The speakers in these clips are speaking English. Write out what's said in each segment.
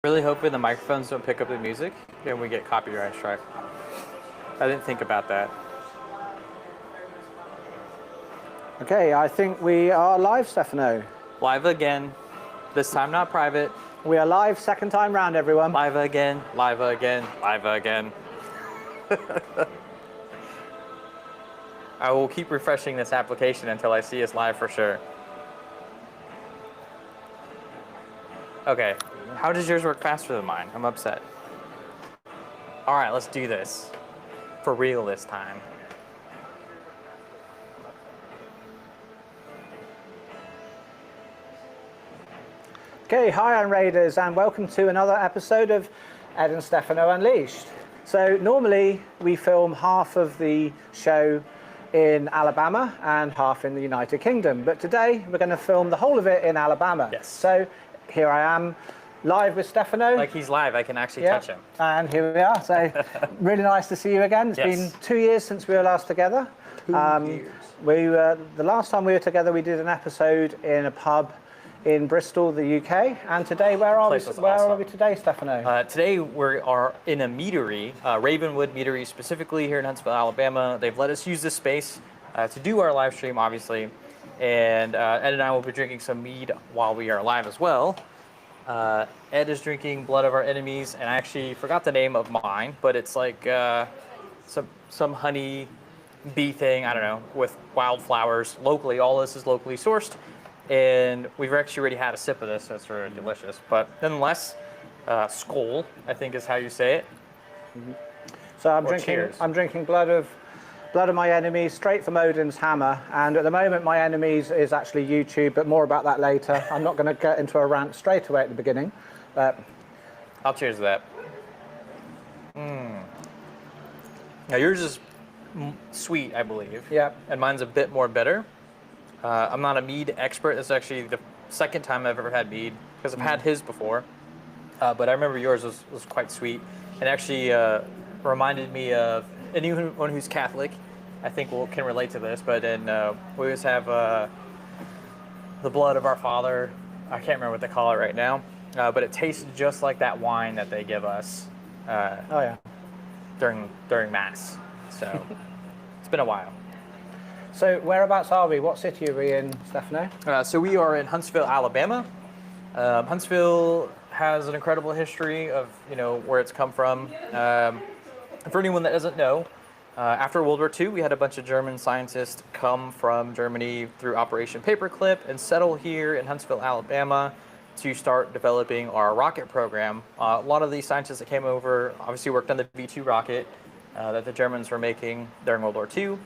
Really hoping the microphones don't pick up the music and we get copyright strike. I didn't think about that. Okay, I think we are live, Stefano. Live again. This time not private. We are live, second time round, everyone. Live again, live again, live again. I will keep refreshing this application until I see us live for sure. Okay, how does yours work faster than mine? I'm upset. All right, let's do this. For real this time. Okay, hi Unraiders, and welcome to another episode of Ed and Stefano Unleashed. So normally we film half of the show in Alabama and half in the United Kingdom, but today we're going to film the whole of it in Alabama. Yes. So here I am, live with Stefano. Like he's live, I can actually touch him. And here we are. So really nice to see you again. It's been 2 years since we were last together. 2 years. The last time we were together, we did an episode in a pub in Bristol, the UK. And today, where are we today, Stefano? Today we are in a meadery, Ravenwood Meadery specifically here in Huntsville, Alabama. They've let us use this space to do our live stream, obviously. And Ed and I will be drinking some mead while we are live as well. Ed is drinking Blood of Our Enemies, and I actually forgot the name of mine, but it's like some honey bee thing, I don't know, with wildflowers locally. All this is locally sourced, and we've actually already had a sip of this, so it's really delicious. But nonetheless, Skol, I think is how you say it. Mm-hmm. So I'm drinking Blood of My Enemies, straight from Odin's Hammer, and at the moment my enemies is actually YouTube, but more about that later. I'm not going to get into a rant straight away at the beginning. I'll cheers to that. Now yours is sweet, I believe. Yeah. And mine's a bit more bitter. I'm not a mead expert. This is actually the second time I've ever had mead, because I've had his before. But I remember yours was quite sweet, and actually reminded me of anyone who's Catholic, I think can relate to this, but then we always have the blood of our Father. I can't remember what they call it right now, but it tastes just like that wine that they give us during Mass. So it's been a while. So whereabouts are we? What city are we in, Stefano? So we are in Huntsville, Alabama. Huntsville has an incredible history of where it's come from. For anyone that doesn't know, after World War II, we had a bunch of German scientists come from Germany through Operation Paperclip and settle here in Huntsville, Alabama to start developing our rocket program. A lot of these scientists that came over obviously worked on the V-2 rocket that the Germans were making during World War II.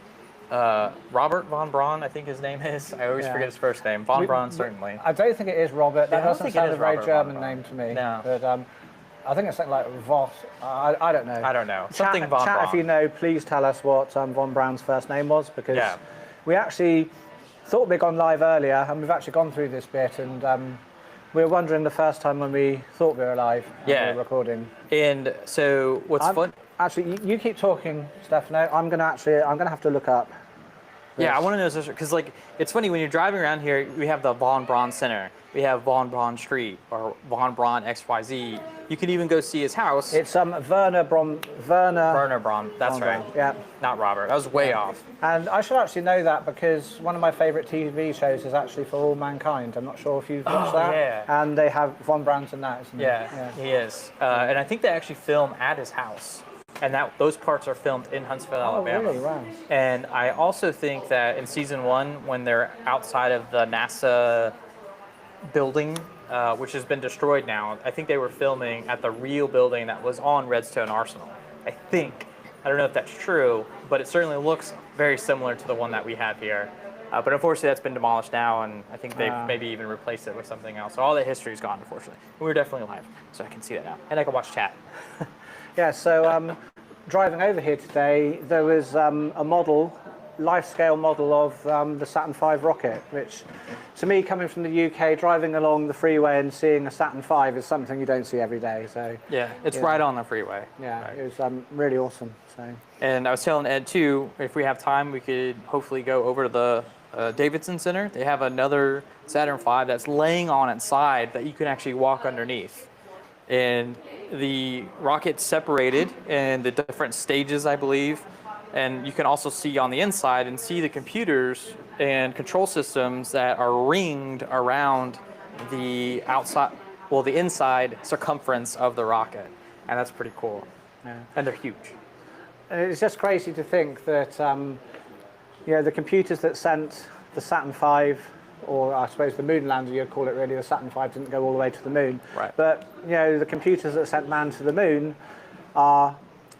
Robert von Braun, I think his name is. I always forget his first name. Von Braun, certainly. I don't think it is Robert. That doesn't sound a very German name to me. No. But I think it's something like Voss. I don't know. I don't know. Something von Braun. If you know, please tell us what von Braun's first name was, because we actually thought we'd gone live earlier, and we've actually gone through this bit, and we were wondering the first time when we thought we were live and we were recording. And so what's fun? Actually, you keep talking, Stefano. I'm gonna have to look up. Yeah, I want to know this because it's funny when you're driving around here. We have the Von Braun Center, we have Von Braun Street or Von Braun XYZ. You can even go see his house. It's Werner Braun. That's right. Yeah, not Robert. I was way off. And I should actually know that because one of my favourite TV shows is actually For All Mankind. I'm not sure if you've watched that. Yeah. And they have Von Braun's in that, isn't it? Yeah, he is. And I think they actually film at his house. And those parts are filmed in Huntsville, Alabama. Really? Wow. And I also think that in season 1, when they're outside of the NASA building, which has been destroyed now, I think they were filming at the real building that was on Redstone Arsenal. I think. I don't know if that's true, but it certainly looks very similar to the one that we have here. But unfortunately, that's been demolished now, and I think they've maybe even replaced it with something else. So all the history's gone, unfortunately. We were definitely live, so I can see that now. And I can watch chat. Yeah, so driving over here today, there was a model, life-scale model of the Saturn V rocket, which, to me, coming from the UK, driving along the freeway and seeing a Saturn V is something you don't see every day. So yeah, it's right on the freeway. Yeah, right. It was really awesome. So. And I was telling Ed, too, if we have time, we could hopefully go over to the Davidson Center. They have another Saturn V that's laying on its side that you can actually walk underneath. and the rocket separated in the different stages, I believe. And you can also see on the inside and see the computers and control systems that are ringed around the outside, well, the inside circumference of the rocket. And that's pretty cool. Yeah. And they're huge. And it's just crazy to think that the computers that sent the Saturn V, or I suppose the moon lander, you'd call it really, the Saturn V didn't go all the way to the moon. Right. But the computers that sent man to the moon are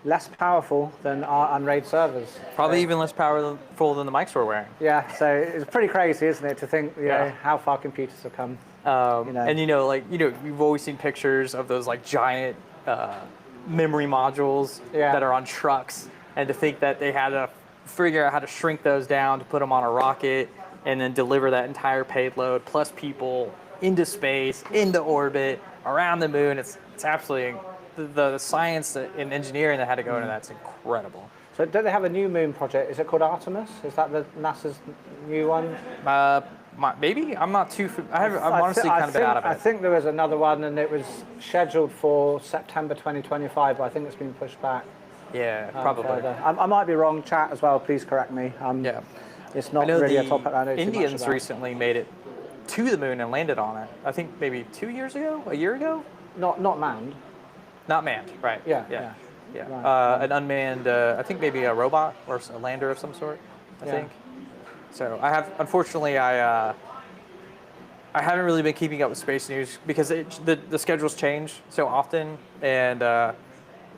less powerful than our Unraid servers. Probably even less powerful than the mics we're wearing. Yeah, so it's pretty crazy, isn't it, to think how far computers have come. And you've always seen pictures of those like giant memory modules that are on trucks, and to think that they had to figure out how to shrink those down to put them on a rocket and then deliver that entire payload plus people into space, into orbit, around the moon. It's absolutely the science and engineering that had to go into that's incredible. So don't they have a new moon project? Is it called Artemis? Is that the NASA's new one? Maybe I'm not too. I'm honestly kind of been out of it. I think there was another one, and it was scheduled for September 2025, but I think it's been pushed back. Yeah, probably. I might be wrong. Chat as well. Please correct me. Yeah, it's not really a topic I know too much Indians about. recently made it to the moon and landed on it. I think maybe 2 years ago, a year ago. Not manned. Not manned, right? Yeah. Right. An unmanned, I think maybe a robot or a lander of some sort. I think. So unfortunately, I haven't really been keeping up with space news because the schedules change so often, and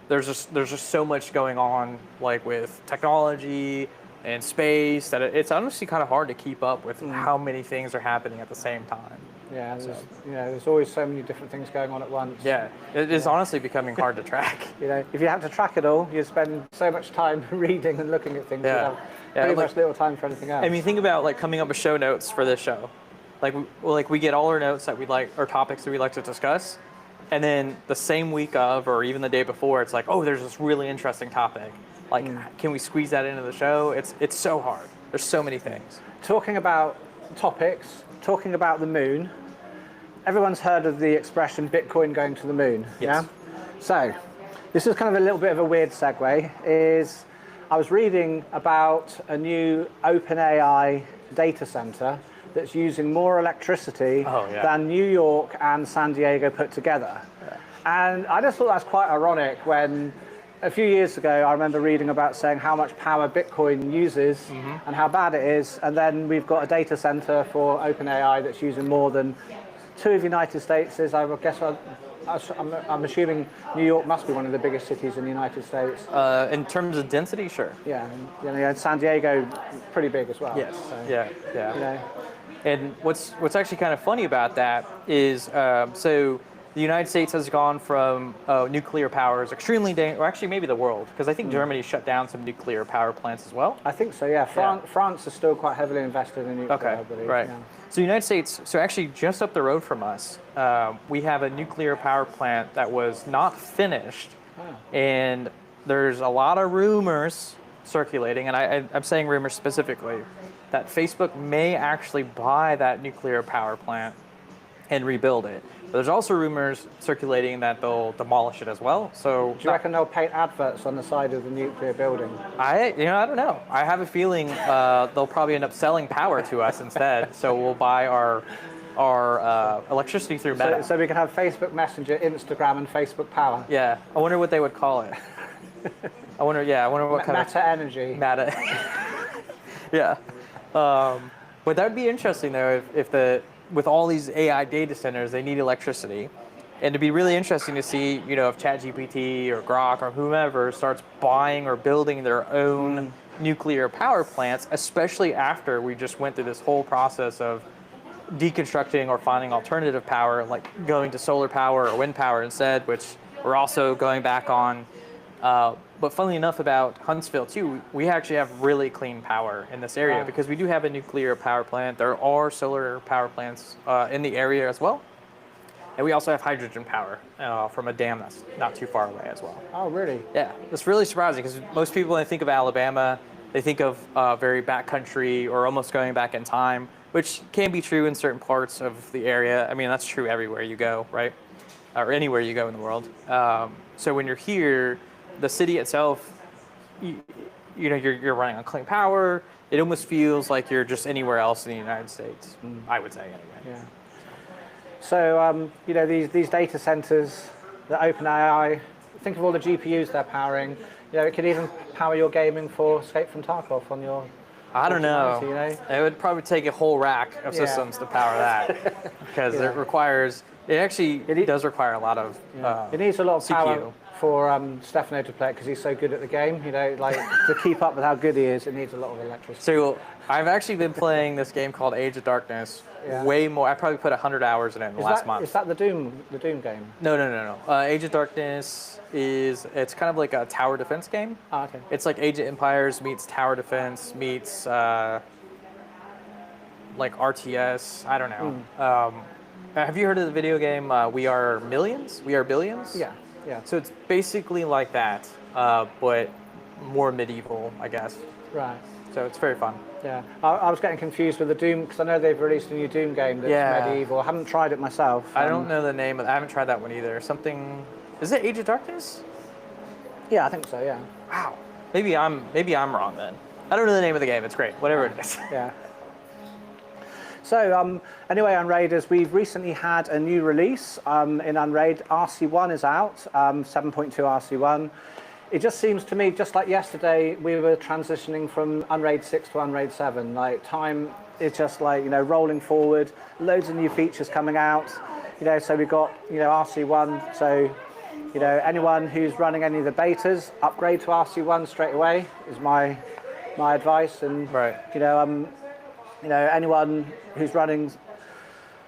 there's just so much going on, like with technology and space, that it's honestly kind of hard to keep up with how many things are happening at the same time. Yeah, there's always so many different things going on at once. Yeah, it is honestly becoming hard to track. If you had to track it all, you'd spend so much time reading and looking at things. You'd have pretty much little time for anything else. I mean, think about like coming up with show notes for this show. Like we get all our notes that we'd like, or topics that we'd like to discuss, and then the same week of, or even the day before, it's like, oh, there's this really interesting topic. Like, can we squeeze that into the show? It's so hard. There's so many things. Talking about topics, talking about the moon, everyone's heard of the expression Bitcoin going to the moon. Yes. Yeah? So, this is kind of a little bit of a weird segue, is I was reading about a new OpenAI data center that's using more electricity than New York and San Diego put together. Yeah. And I just thought that's quite ironic when a few years ago I remember reading about saying how much power Bitcoin uses and how bad it is, and then we've got a data center for OpenAI that's using more than two of the United States. I guess I'm assuming New York must be one of the biggest cities in the United States. In terms of density, sure. Yeah, and San Diego, pretty big as well. Yes. So, Yeah. And what's actually kind of funny about that is, so the United States has gone from nuclear power is extremely dangerous, or actually maybe the world, because I think Germany shut down some nuclear power plants as well. I think so, yeah. France is still quite heavily invested in nuclear, I believe. Right. Yeah. So the United States, so actually just up the road from us, we have a nuclear power plant that was not finished, and there's a lot of rumors circulating, and I'm saying rumors specifically, that Facebook may actually buy that nuclear power plant and rebuild it. But there's also rumors circulating that they'll demolish it as well. So do you reckon they'll paint adverts on the side of the nuclear building? I don't know. I have a feeling they'll probably end up selling power to us instead. So we'll buy our electricity through Meta. So we can have Facebook Messenger, Instagram, and Facebook Power. Yeah. I wonder what they would call it. I wonder what kind of Meta Energy. Meta. Yeah. But that would be interesting though if with all these AI data centers, they need electricity. And it'd be really interesting to see, if ChatGPT or Grok or whomever starts buying or building their own nuclear power plants, especially after we just went through this whole process of deconstructing or finding alternative power, like going to solar power or wind power instead, which we're also going back on. But funnily enough about Huntsville too, we actually have really clean power in this area because we do have a nuclear power plant. There are solar power plants in the area as well. And we also have hydrogen power from a dam that's not too far away as well. Oh, really? Yeah, it's really surprising because most people, when they think of Alabama, they think of very backcountry or almost going back in time, which can be true in certain parts of the area. I mean, that's true everywhere you go, right? or anywhere you go in the world. So when you're here, the city itself, you're running on clean power. It almost feels like you're just anywhere else in the United States. I would say anyway. Yeah. So these data centers, the OpenAI, think of all the GPUs they're powering. It could even power your gaming for Escape from Tarkov on your. I don't know. 4090, It would probably take a whole rack of systems to power that because it actually does require a lot of it needs a lot of CPU. power for Stefano to play it because he's so good at the game. To keep up with how good he is, it needs a lot of electricity. So I've actually been playing this game called Age of Darkness way more. I probably put 100 hours in it in the last month. Is that the Doom game? No. Age of Darkness it's kind of like a tower defense game. Oh, okay. It's like Age of Empires meets tower defense meets like RTS. I don't know. Have you heard of the video game We Are Millions? We Are Billions? Yeah. So it's basically like that, but more medieval, I guess. Right. So it's very fun. Yeah. I was getting confused with the Doom because I know they've released a new Doom game that's medieval. I haven't tried it myself. I don't know the name. I haven't tried that one either. Is it Age of Darkness? Yeah, I think so. Yeah. Wow. Maybe I'm wrong then. I don't know the name of the game. It's great. Whatever it is. Yeah. So anyway, Unraiders, we've recently had a new release in Unraid. RC1 is out, 7.2 RC1. It just seems to me, just like yesterday, we were transitioning from Unraid 6 to Unraid 7. Like time is just like, rolling forward, loads of new features coming out. So we've got, RC1. So, anyone who's running any of the betas, upgrade to RC1 straight away is my advice. And, Right. Anyone who's running,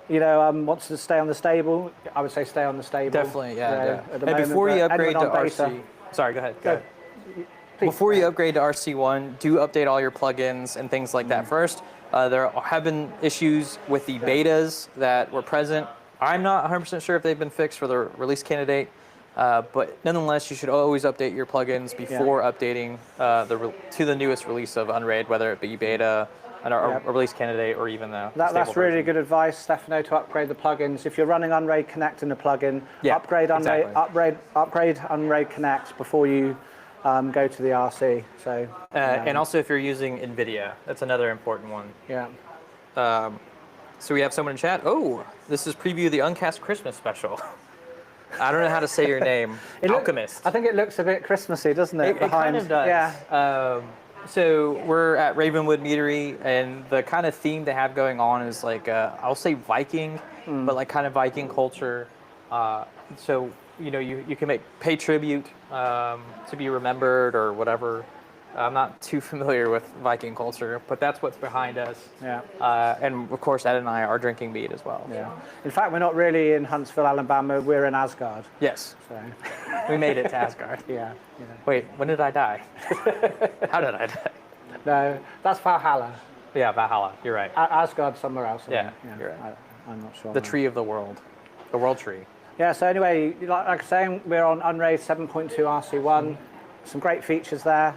wants to stay on the stable, I would say stay on the stable. Definitely, yeah. At the And moment, before you but upgrade to anyone on RC, beta- sorry, go ahead. Please. Before you upgrade to RC1, do update all your plugins and things like that first. There have been issues with the betas that were present. I'm not 100% sure if they've been fixed for the release candidate, but nonetheless, you should always update your plugins before updating to the newest release of Unraid, whether it be beta, a release candidate, or even the That's really good advice, Stefano, to upgrade the plugins. If you're running Unraid Connect in the plugin, upgrade Unraid Connect before you go to the RC. So and also if you're using NVIDIA, that's another important one. Yeah. So we have someone in chat. Oh, this is preview the Uncast Christmas special. I don't know how to say your name. Alchemist. I think it looks a bit Christmassy, doesn't it? It kind of does. Yeah. So we're at Ravenwood Meadery, and the kind of theme they have going on is like, I'll say Viking, but like kind of Viking culture. So, you can pay tribute to be remembered or whatever. I'm not too familiar with Viking culture, but that's what's behind us. Yeah. And of course, Ed and I are drinking mead as well. Yeah. In fact, we're not really in Huntsville, Alabama. We're in Asgard. Yes. So. We made it to Asgard. Yeah. Wait, when did I die? How did I die? No, that's Valhalla. Yeah, Valhalla. You're right. Asgard somewhere else. Yeah, you're right. I'm not sure. The tree of the world. The world tree. Yeah, so anyway, like I was saying, we're on Unraid 7.2 RC1. Some great features there.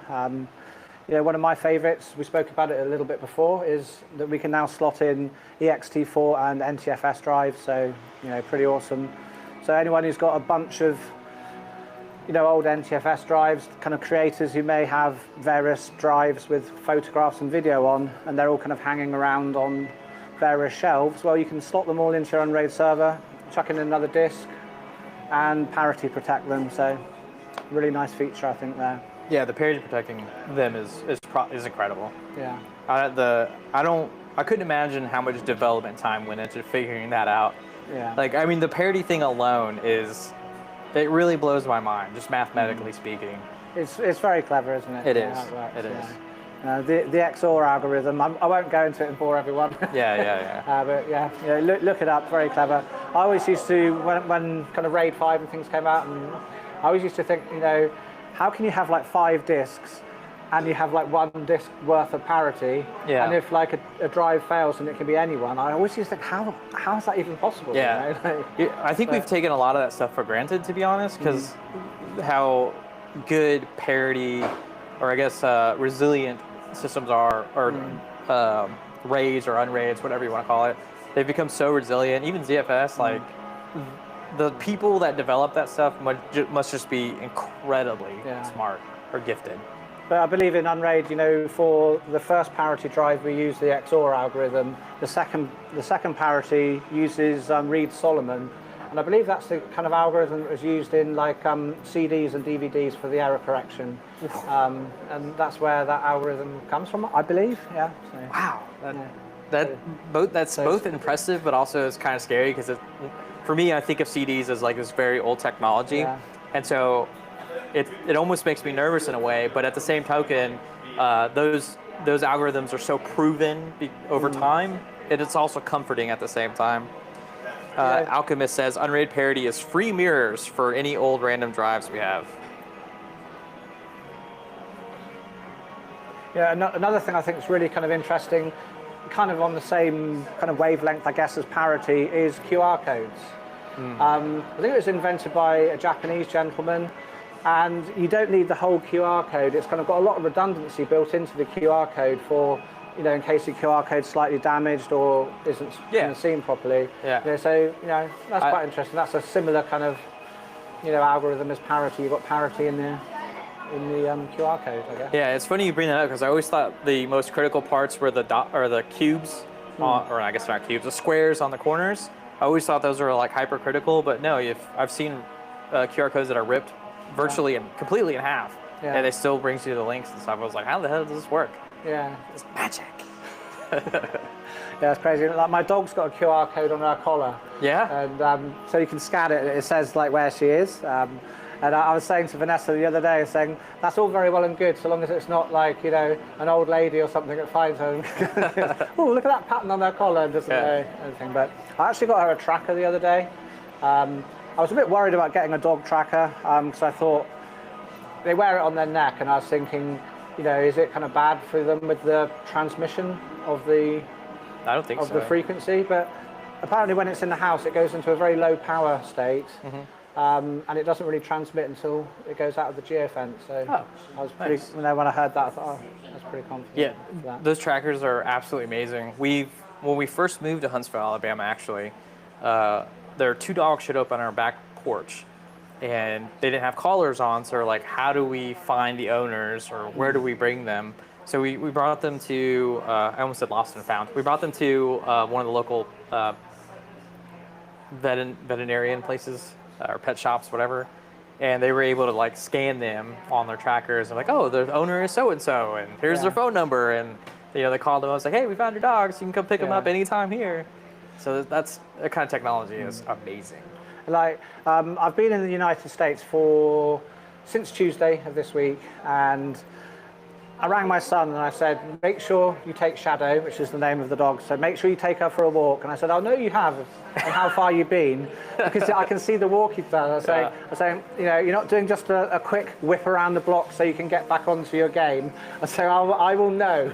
One of my favorites, we spoke about it a little bit before, is that we can now slot in ext4 and NTFS drives, so, pretty awesome. So anyone who's got a bunch of, old NTFS drives, kind of creators who may have various drives with photographs and video on, and they're all kind of hanging around on various shelves, well, you can slot them all into your Unraid server, chuck in another disk, and parity protect them. So really nice feature, I think, there. Yeah, the parity protecting them is incredible. Yeah. I couldn't imagine how much development time went into figuring that out. Yeah. The parity thing alone it really blows my mind, just mathematically speaking. It's very clever, isn't it? It is. It is. The XOR algorithm, I won't go into it and bore everyone. Yeah. But look it up, very clever. I always used to, when kind of RAID 5 and things came out, and I always used to think, how can you have like 5 disks and you have like 1 disk worth of parity? Yeah. And if like a drive fails and it can be anyone, I always used to think, how is that even possible? Yeah. I think we've taken a lot of that stuff for granted, to be honest, because how good parity, or I guess resilient systems are, or RAIDs or Unraids, whatever you want to call it. They've become so resilient. Even ZFS, the people that develop that stuff must just be incredibly smart or gifted. But I believe in Unraid, you know, for the first parity drive, we use the XOR algorithm. The second parity uses Reed-Solomon. And I believe that's the kind of algorithm that was used in like CDs and DVDs for the error correction. And that's where that algorithm comes from, I believe. Yeah. So, wow. That's both impressive, but also it's kind of scary because for me, I think of CDs as like this very old technology. And so it almost makes me nervous in a way, but at the same token, those algorithms are so proven over time, and it's also comforting at the same time. Alchemist says, Unraid parity is free mirrors for any old random drives we have. Yeah, another thing I think is really kind of interesting, kind of on the same kind of wavelength, I guess, as parity, is QR codes. I think it was invented by a Japanese gentleman, and you don't need the whole QR code. It's kind of got a lot of redundancy built into the QR code for, you know, in case the QR code's slightly damaged or isn't seen properly. Yeah. You know, so, you know, that's quite interesting. That's a similar kind of, you know, algorithm as parity. You've got parity in the QR code, I guess. Yeah, it's funny you bring that up because I always thought the most critical parts were the cubes, or I guess not cubes, the squares on the corners. I always thought those were like hypercritical, but no, I've seen QR codes that are ripped virtually and completely in half, and it still brings you the links and stuff. I was like, how the hell does this work? Yeah, it's magic. Yeah, it's crazy. Like my dog's got a QR code on her collar. Yeah. And so you can scan it. It says like where she is. And I was saying to Vanessa the other day, saying that's all very well and good, so long as it's not like, you know, an old lady or something that finds her. Oh, look at that pattern on her collar and doesn't know anything. But I actually got her a tracker the other day. I was a bit worried about getting a dog tracker because I thought they wear it on their neck, and I was thinking, you know, is it kind of bad for them with the transmission of the the frequency? But apparently when it's in the house, it goes into a very low power state. And it doesn't really transmit until it goes out of the geofence. So I was pretty, you know, when I heard that, I thought, oh, that's pretty confident. Yeah, those trackers are absolutely amazing. When we first moved to Huntsville, Alabama, actually, there 2 dogs showed up on our back porch, and they didn't have collars on. So we're like, how do we find the owners, or where do we bring them? So we brought them to, I almost said lost and found. We brought them to one of the local veterinarian places, or pet shops, whatever, and they were able to like scan them on their trackers and like, oh, the owner is so and so, and here's their phone number, and you know, they called them. I was like, hey, we found your dogs. You can come pick them up anytime here. So that kind of technology is amazing. Like, I've been in the United States since Tuesday of this week, and I rang my son and I said, make sure you take Shadow, which is the name of the dog, so make sure you take her for a walk. And I said, I know you have, and how far you've been, because I can see the walk you've done. I was saying, you know, you're not doing just a quick whip around the block so you can get back onto your game. I said, I will know.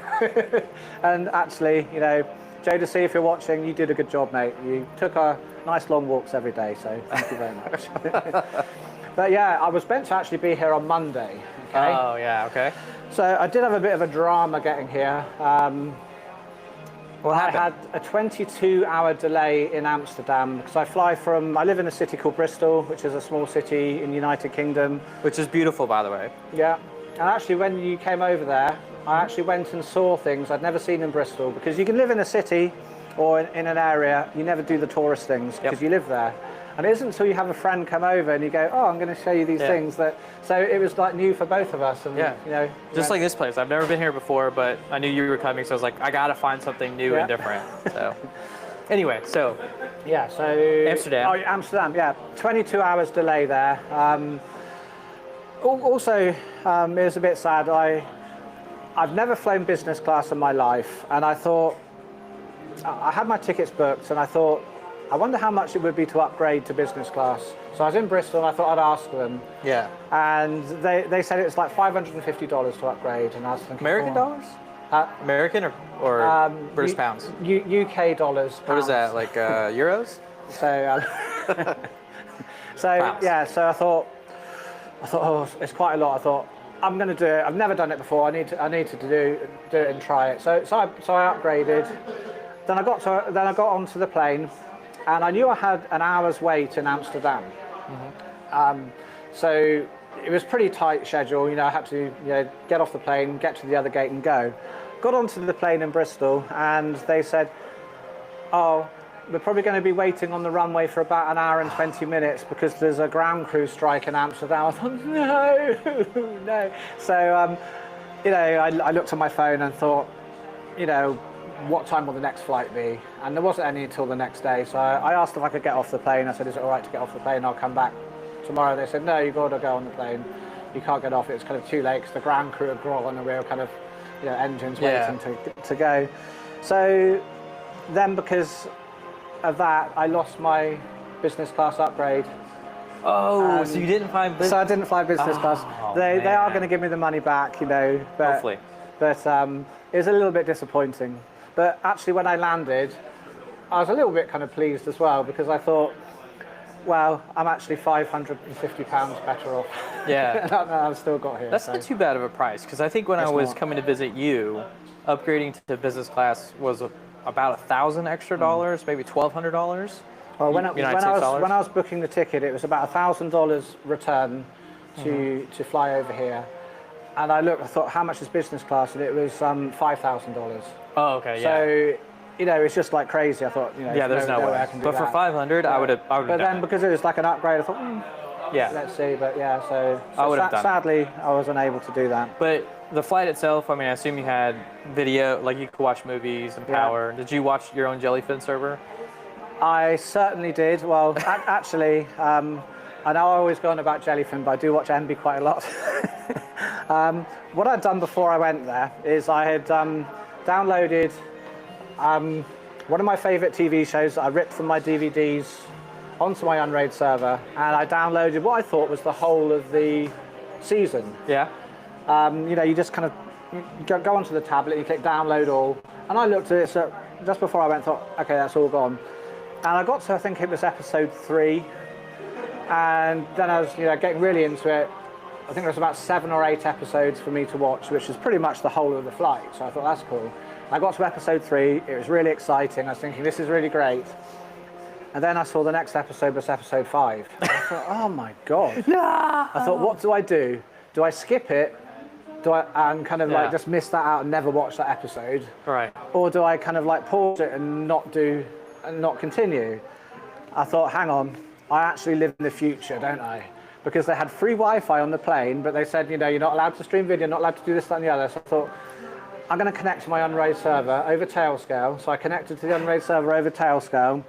And actually, you know, Jodeci, if you're watching, you did a good job, mate. You took her nice long walks every day, so thank you very much. But yeah, I was meant to actually be here on Monday. Okay? Oh, yeah, okay. So I did have a bit of a drama getting here. What happened? I had a 22-hour delay in Amsterdam because I live in a city called Bristol, which is a small city in the United Kingdom. Which is beautiful, by the way. Yeah. And actually, when you came over there, I actually went and saw things I'd never seen in Bristol, because you can live in a city or in an area, you never do the tourist things because you live there. And it isn't until you have a friend come over and you go, oh, I'm going to show you these things. So it was like new for both of us. And, you know, just like this place. I've never been here before, but I knew you were coming, so I was like, I got to find something new and different. So anyway, so. Yeah, so. Amsterdam. Oh, Amsterdam, yeah. 22 hours delay there. Also, it was a bit sad. I've never flown business class in my life. And I thought, I had my tickets booked and I thought, I wonder how much it would be to upgrade to business class. So I was in Bristol and I thought I'd ask them. Yeah. And they said it's like $550 to upgrade. And I was thinking, American dollars? American or British pounds? UK dollars. Pounds. What is that, like euros? So I thought, oh, it's quite a lot. I thought, I'm going to do it. I've never done it before. I need to do it and try it. So I upgraded. Then I got onto the plane. and I knew I had an hour's wait in Amsterdam. So it was pretty tight schedule. I had to get off the plane, get to the other gate and go. Got onto the plane in Bristol and they said, oh, we're probably going to be waiting on the runway for about an hour and 20 minutes because there's a ground crew strike in Amsterdam. I thought, no, no. So, I looked at my phone and thought, what time will the next flight be? And there wasn't any until the next day. So I asked if I could get off the plane. I said, is it all right to get off the plane? I'll come back tomorrow. They said, no, you've got to go on the plane. You can't get off. It's kind of too late because the ground crew are on the wheel, kind of, engines waiting to go. So then because of that, I lost my business class upgrade. Oh, so you didn't fly business? So I didn't fly business class. They are going to give me the money back, but hopefully. But it was a little bit disappointing. But actually, when I landed, I was a little bit kind of pleased as well because I thought, well, I'm actually £550 better off. Yeah. And I've still got here. That's not too bad of a price because I think when I was coming to visit you, upgrading to business class was about $1,000 extra dollars, maybe $1,200. Well, when I was booking the ticket, it was about $1,000 return to fly over here. And I thought, how much is business class? And it was $5,000. Oh, okay, yeah. So, it's just like crazy. I thought, there's no way. But for $500, I would have. But then because it was like an upgrade, I thought, let's see. But yeah, so I would have done. Sadly, I wasn't able to do that. But the flight itself, I mean, I assume you had video, like you could watch movies and power. Did you watch your own Jellyfin server? I certainly did. Well, actually, I know I always go on about Jellyfin, but I do watch Envy quite a lot. What I'd done before I went there is I had downloaded one of my favourite TV shows that I ripped from my DVDs onto my Unraid server, and I downloaded what I thought was the whole of the season. Yeah. You just kind of go onto the tablet, you click download all, and I looked at it so just before I went, thought, okay, that's all gone. And I got to, I think it was episode 3, and then I was getting really into it. I think there was about 7 or 8 episodes for me to watch, which is pretty much the whole of the flight. So I thought, that's cool. I got to episode 3, it was really exciting. I was thinking, this is really great. And then I saw the next episode was episode 5. I thought, oh my God. No! I thought, what do I do? Do I skip it? And kind of like just miss that out and never watch that episode? Right. Or do I kind of like pause it and not continue? I thought, hang on, I actually live in the future, don't I? Because they had free Wi-Fi on the plane, but they said, you're not allowed to stream video, not allowed to do this, that, and the other. So I thought, I'm going to connect to my Unraid server over Tailscale. So I connected to the Unraid server over Tailscale,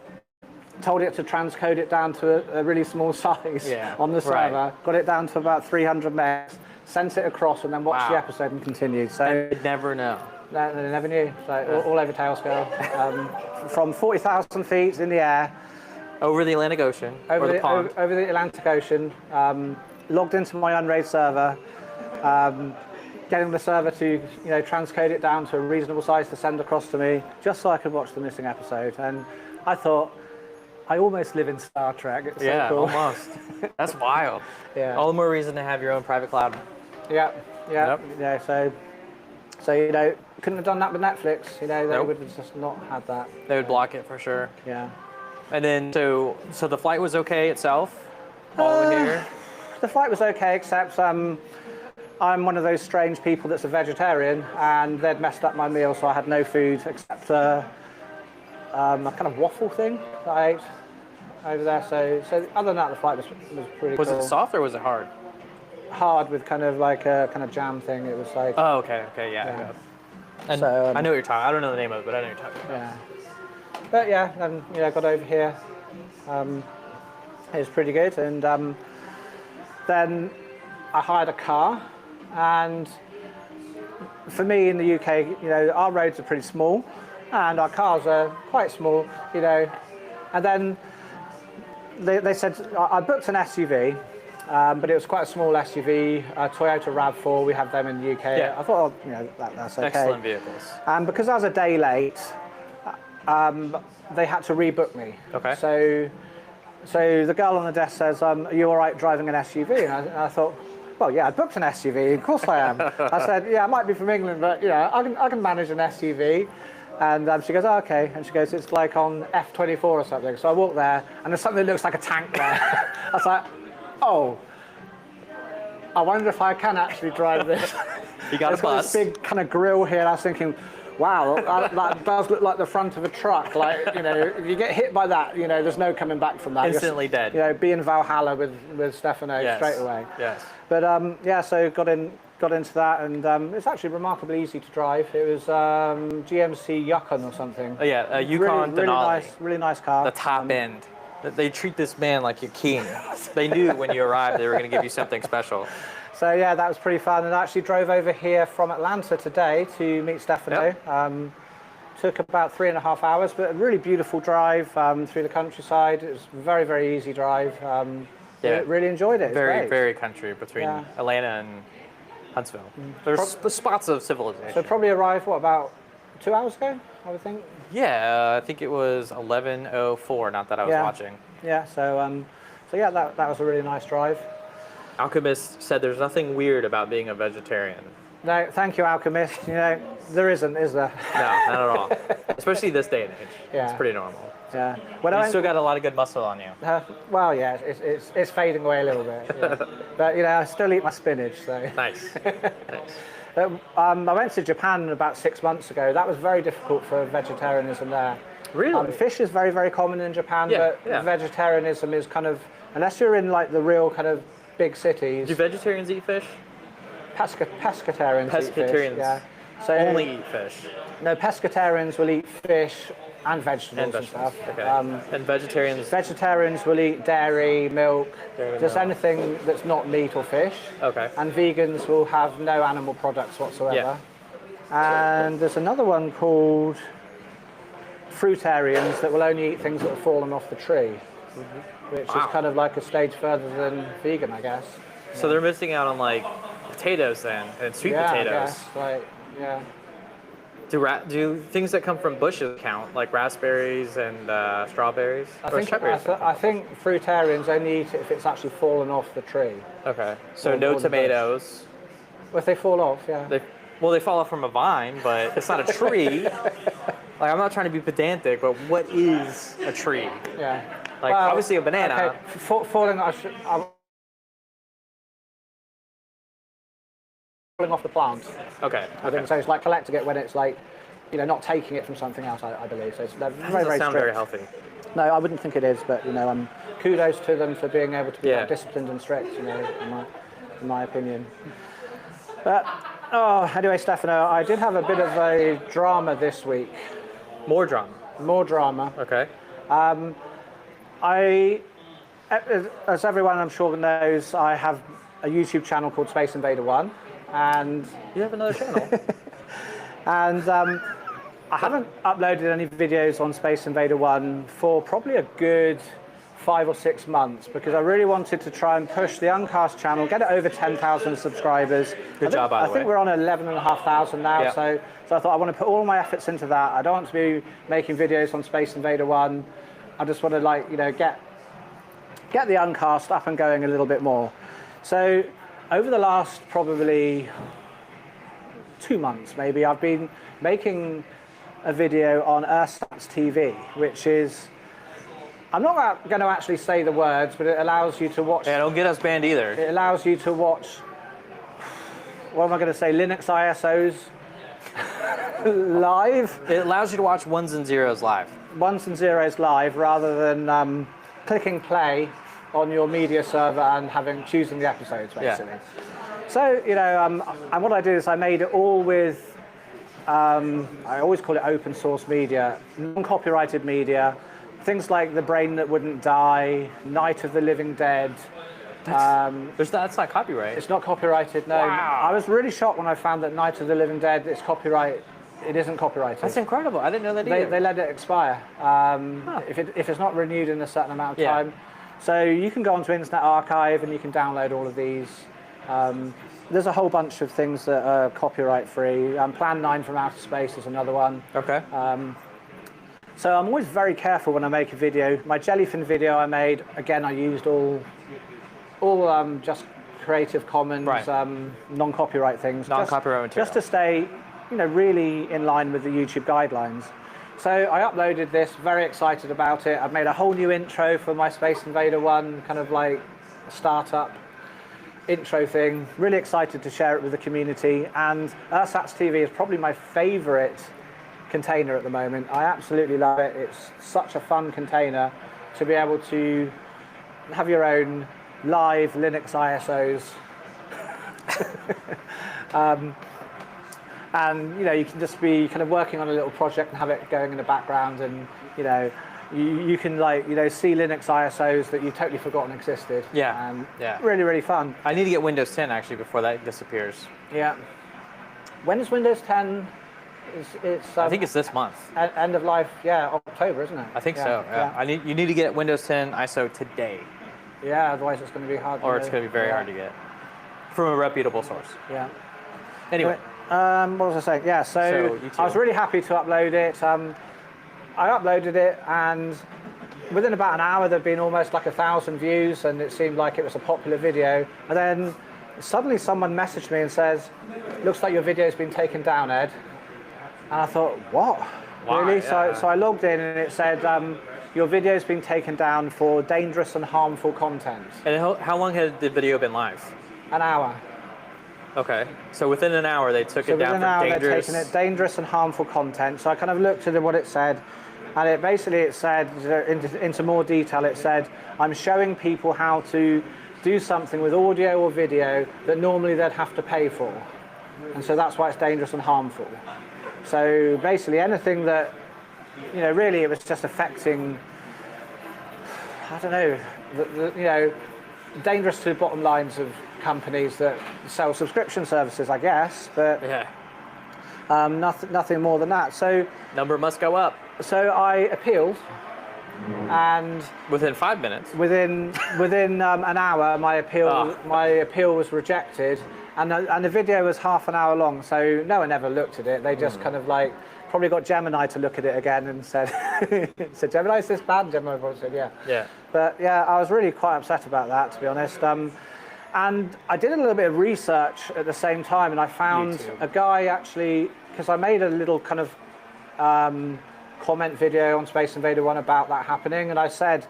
told it to transcode it down to a really small size on the server, got it down to about 300 megs, sent it across, and then watched the episode and continued. So I'd never know. They never knew. So all over Tailscale, from 40,000 feet in the air. Over the Atlantic Ocean, or the pond. Over the Atlantic Ocean, logged into my Unraid server, getting the server to transcode it down to a reasonable size to send across to me, just so I could watch the missing episode. And I thought, I almost live in Star Trek. It's so cool. Almost. That's wild. All the more reason to have your own private cloud. Yeah. So couldn't have done that with Netflix. They would have just not had that. They would block it for sure. Yeah. And then, so the flight was okay itself? All the way here? The flight was okay, except I'm one of those strange people that's a vegetarian, and they'd messed up my meal, so I had no food except a kind of waffle thing that I ate over there. So other than that, the flight was pretty cool. Was it soft or was it hard? Hard with kind of like a kind of jam thing. It was like... Oh, okay, yeah. And so, I know what you're talking. I don't know the name of it, but I know what you're talking about. Yeah. But yeah, then I got over here. It was pretty good, and then I hired a car. And for me in the UK, our roads are pretty small, and our cars are quite small, And then they said I booked an SUV, but it was quite a small SUV, a Toyota RAV4. We have them in the UK. Yeah. I thought, that's okay. Excellent vehicles. And because I was a day late, they had to rebook me. Okay. So the girl on the desk says, are you all right driving an SUV? And I thought, well, yeah, I booked an SUV. Of course I am. I said, yeah, I might be from England, but I can manage an SUV. And she goes, oh, okay. And she goes, it's like on F24 or something. So I walk there, and there's something that looks like a tank there. I was like, oh, I wonder if I can actually drive this. You got it's a got bus. this big kind of grill here. And I was thinking, wow, that does look like the front of a truck. Like, you know, if you get hit by that, you know, there's no coming back from that. Instantly dead. You know, be in Valhalla with Stefano straight away. Yes. But yeah, so got into that, and it's actually remarkably easy to drive. It was GMC Yukon or something. Oh yeah, a Yukon Denali. Really nice car. The top end. They treat this man like a king. They knew when you arrived they were going to give you something special. So yeah, that was pretty fun, and I actually drove over here from Atlanta today to meet Stefano. Yep. Took about 3.5 hours, but a really beautiful drive through the countryside. It was a very, very easy drive. Really enjoyed it. Very country between Atlanta and Huntsville. There's spots of civilization. So probably arrived, what, about 2 hours ago, I would think? Yeah, I think it was 11:04, not that I was watching. Yeah, so yeah, that was a really nice drive. Alchemist said there's nothing weird about being a vegetarian. No, thank you, Alchemist. You know, there isn't, is there? No, not at all. Especially this day and age. Yeah. It's pretty normal. Yeah. You still got a lot of good muscle on you. Well, yeah, it's fading away a little bit. Yeah. But, you know, I still eat my spinach, so. Nice. I went to Japan about 6 months ago. That was very difficult for vegetarianism there. Really? Fish is very, very common in Japan, but yeah. vegetarianism is kind of, unless you're in like the real kind of big cities. Do vegetarians eat fish? Pescatarians eat fish, yeah. So, only eat fish? No, pescatarians will eat fish and vegetables and stuff. Okay. And vegetarians? Vegetarians will eat dairy, milk, just anything that's not meat or fish. Okay. And vegans will have no animal products whatsoever. Yeah. And there's another one called fruitarians that will only eat things that have fallen off the tree, which is kind of like a stage further than vegan, I guess. So they're missing out on like potatoes then, and sweet potatoes. I guess, like, yeah. Do things that come from bushes count, like raspberries and strawberries? I think fruitarians only eat it if it's actually fallen off the tree. Okay, so no tomatoes. Well, if they fall off, yeah. They fall off from a vine, but it's not a tree. Like, I'm not trying to be pedantic, but what is a tree? Yeah. Like, obviously a banana. Okay. Falling off the plant. Okay. I think so. It's like collecting it when it's like, you know, not taking it from something else. I believe so. It's very, very sound strict. very healthy. No, I wouldn't think it is, but you know, kudos to them for being able to be disciplined and strict. You know, in my opinion. But anyway, Stefano, I did have a bit of a drama this week. More drama. More drama. Okay. As everyone I'm sure knows, I have a YouTube channel called Space Invader 1. And you have another channel. And I haven't uploaded any videos on Space Invader 1 for probably a good 5 or 6 months because I really wanted to try and push the Uncast channel, get it over 10,000 subscribers. Good job, by the way. I think we're on 11,500 now, so I thought I want to put all my efforts into that. I don't want to be making videos on Space Invader 1. I just want to, like, you know, get the Uncast up and going a little bit more. So over the last probably 2 months, maybe, I've been making a video on Earthsats TV, which is, I'm not going to actually say the words, but it allows you to watch. Yeah, don't get us banned either. It allows you to watch, what am I going to say, Linux ISOs live. It allows you to watch ones and zeros live. Ones and zeros live, rather than clicking play on your media server and choosing the episodes, basically. Yeah. So, you know, and what I did is I made it all with, I always call it open source media, non-copyrighted media, things like The Brain That Wouldn't Die, Night of the Living Dead. That's not copyright. It's not copyrighted, no. Wow. I was really shocked when I found that Night of the Living Dead is copyright. It isn't copyrighted. That's incredible. I didn't know that either. They let it expire if it's not renewed in a certain amount of time. So you can go onto Internet Archive and you can download all of these. There's a whole bunch of things that are copyright free. Plan 9 from Outer Space is another one. Okay. So I'm always very careful when I make a video. My Jellyfin video I made, again, I used all just Creative Commons, non-copyright things. Non-copyright material. Just to stay really in line with the YouTube guidelines. So I uploaded this, very excited about it. I've made a whole new intro for my Space Invader 1, kind of like a startup intro thing. Really excited to share it with the community. And Ersatz TV is probably my favorite container at the moment. I absolutely love it. It's such a fun container to be able to have your own live Linux ISOs. And you can just be kind of working on a little project and have it going in the background, and you can see Linux ISOs that you've totally forgotten existed. Yeah. And yeah. Really, really fun. I need to get Windows 10 actually before that disappears. Yeah. When is Windows 10? I think it's this month. End of life, yeah, October, isn't it? I think so. Yeah. You need to get Windows 10 ISO today. Yeah, otherwise it's going to be hard. Or it's going to be very hard to get from a reputable source. Yeah. Anyway. What was I saying? Yeah, so I was really happy to upload it. I uploaded it, and within about an hour there'd been almost like 1,000 views, and it seemed like it was a popular video. And then suddenly someone messaged me and says, "Looks like your video's been taken down, Ed." And I thought, what? Why? Really? Yeah. So I logged in, and it said, your video's been taken down for dangerous and harmful content. And how long had the video been live? An hour. Okay, so within an hour they took it down within an hour for they'd taken it dangerous and harmful content. So I kind of looked at what it said, and it said into more detail. It said, I'm showing people how to do something with audio or video that normally they'd have to pay for, and so that's why it's dangerous and harmful. So basically anything that, really it was just affecting, I don't know, dangerous to the bottom lines of companies that sell subscription services, I guess, but nothing more than that. So number must go up. So I appealed, and within 5 minutes, within an hour, my appeal was rejected, and the video was half an hour long. So no one ever looked at it. They just kind of probably got Gemini to look at it again and said, "So Gemini, is this bad?" And Gemini probably said, "Yeah." Yeah. But yeah, I was really quite upset about that, to be honest. And I did a little bit of research at the same time, and I found a guy actually, because I made a little kind of comment video on Space Invader 1 about that happening, and I said,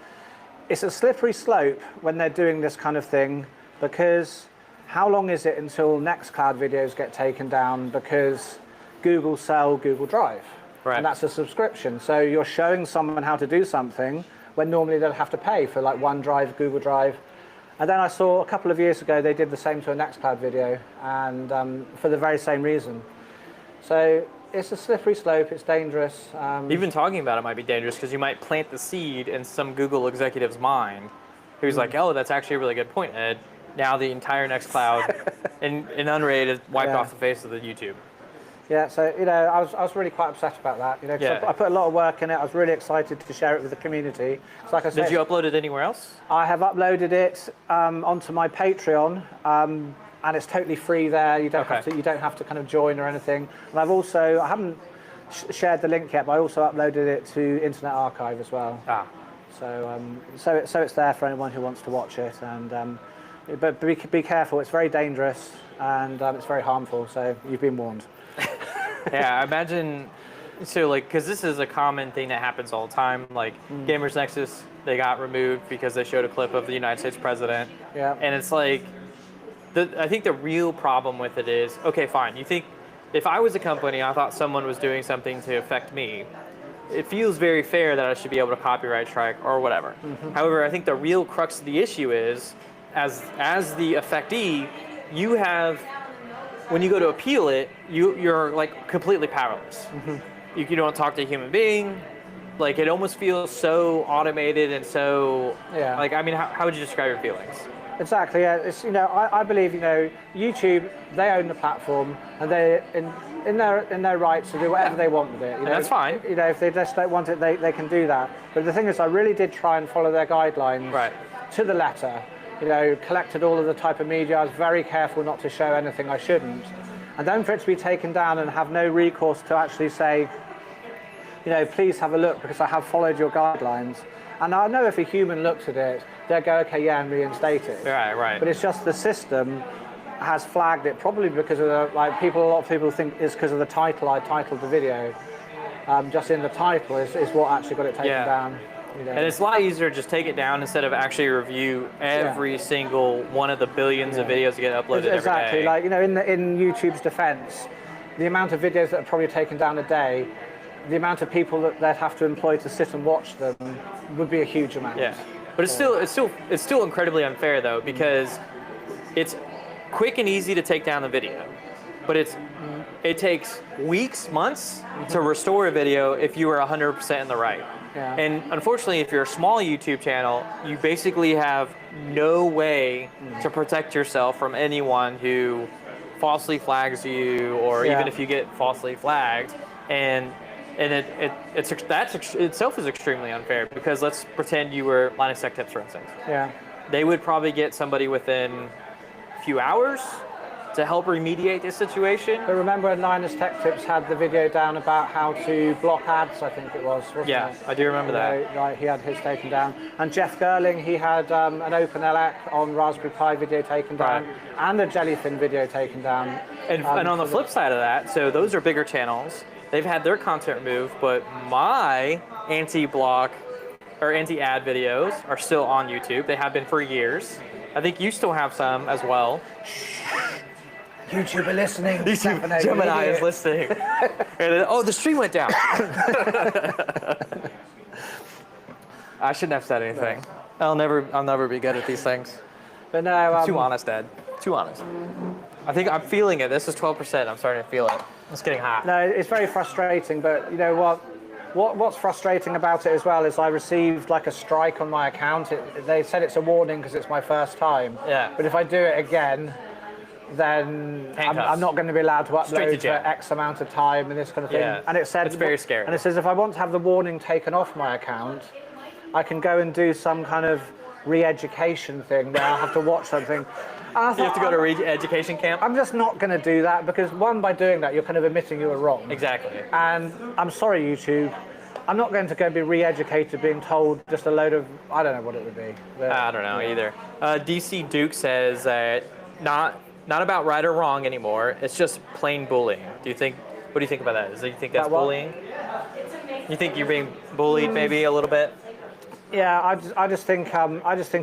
it's a slippery slope when they're doing this kind of thing, because how long is it until Nextcloud videos get taken down because Google sell Google Drive? Right. And that's a subscription. So you're showing someone how to do something when normally they'll have to pay for like OneDrive, Google Drive. And then I saw a couple of years ago they did the same to a Nextcloud video, and for the very same reason. So it's a slippery slope, it's dangerous. Even talking about it might be dangerous because you might plant the seed in some Google executive's mind who's like, oh, that's actually a really good point, Ed. Now the entire Nextcloud in Unraid is wiped off the face of the YouTube. Yeah, so I was really quite upset about that. 'Cause I put a lot of work in it. I was really excited to share it with the community. So like I said, did you upload it anywhere else? I have uploaded it onto my Patreon, and it's totally free there. You don't have to kind of join or anything. And I haven't shared the link yet, but I also uploaded it to Internet Archive as well. So it's there for anyone who wants to watch it. And but be careful. It's very dangerous, and it's very harmful. So you've been warned. Yeah, I imagine, because this is a common thing that happens all the time, Gamers Nexus, they got removed because they showed a clip of the United States president. Yeah. And it's I think the real problem with it is, okay, fine, you think, if I was a company, I thought someone was doing something to affect me, it feels very fair that I should be able to copyright strike or whatever. Mm-hmm. However, I think the real crux of the issue is, as the affectee, you have, when you go to appeal it, you're completely powerless. Mm-hmm. You don't talk to a human being. It almost feels so automated and so. Yeah. How would you describe your feelings? Exactly. Yeah. It's I believe YouTube, they own the platform, and they in their rights to do whatever they want with it. And that's fine. If they just don't want it, they can do that. But the thing is, I really did try and follow their guidelines to the letter. Collected all of the type of media. I was very careful not to show anything I shouldn't. And then for it to be taken down and have no recourse to actually say, please have a look because I have followed your guidelines. And I know if a human looks at it, they'll go, okay, yeah, and reinstate it. Right. But it's just the system has flagged it, probably because of the, like a lot of people think it's because of the title. I titled the video. Just in the title is what actually got it taken down. You know. And it's a lot easier to just take it down instead of actually review every single one of the billions of videos that get uploaded every day. Exactly. Like, you know, in YouTube's defense, the amount of videos that are probably taken down a day, the amount of people that they'd have to employ to sit and watch them would be a huge amount. Yeah. But it's still incredibly unfair though, because it's quick and easy to take down the video, but it takes weeks, months to restore a video if you are 100% in the right. Yeah. And unfortunately, if you're a small YouTube channel, you basically have no way to protect yourself from anyone who falsely flags you, or even if you get falsely flagged. And that itself is extremely unfair, because let's pretend you were Linus Tech Tips, for instance. Yeah. They would probably get somebody within a few hours to help remediate this situation. But remember when Linus Tech Tips had the video down about how to block ads, I think it was, wasn't it? I do remember that. Know, right, he had his taken down. And Jeff Gerling, he had an OpenLX on Raspberry Pi video taken down, and a Jellyfin video taken down. And on the flip side of that, so those are bigger channels. They've had their content removed, but my anti-block or anti-ad videos are still on YouTube. They have been for years. I think you still have some as well. YouTube are listening. Stefano, Gemini is listening. Oh, the stream went down. I shouldn't have said anything. I'll never be good at these things. But no, too honest, Ed. Too honest. I think I'm feeling it. This is 12%. I'm starting to feel it. It's getting hot. No, it's very frustrating. But you know what? What's frustrating about it as well is I received like a strike on my account. They said it's a warning because it's my first time. Yeah. But if I do it again, then I'm not going to be allowed to upload for X amount of time and this kind of thing. Yeah. And it said it's very scary. And it says if I want to have the warning taken off my account, I can go and do some kind of re-education thing where I'll have to watch something. You have to go to re-education camp? I'm just not going to do that, because one, by doing that, you're kind of admitting you were wrong. Exactly. And I'm sorry, YouTube. I'm not going to go be re-educated being told just a load of, I don't know what it would be. But, I don't know either. DC Duke says that not about right or wrong anymore. It's just plain bullying. What do you think about that? Do you think that's bullying? You think you're being bullied maybe a little bit? Yeah, I just think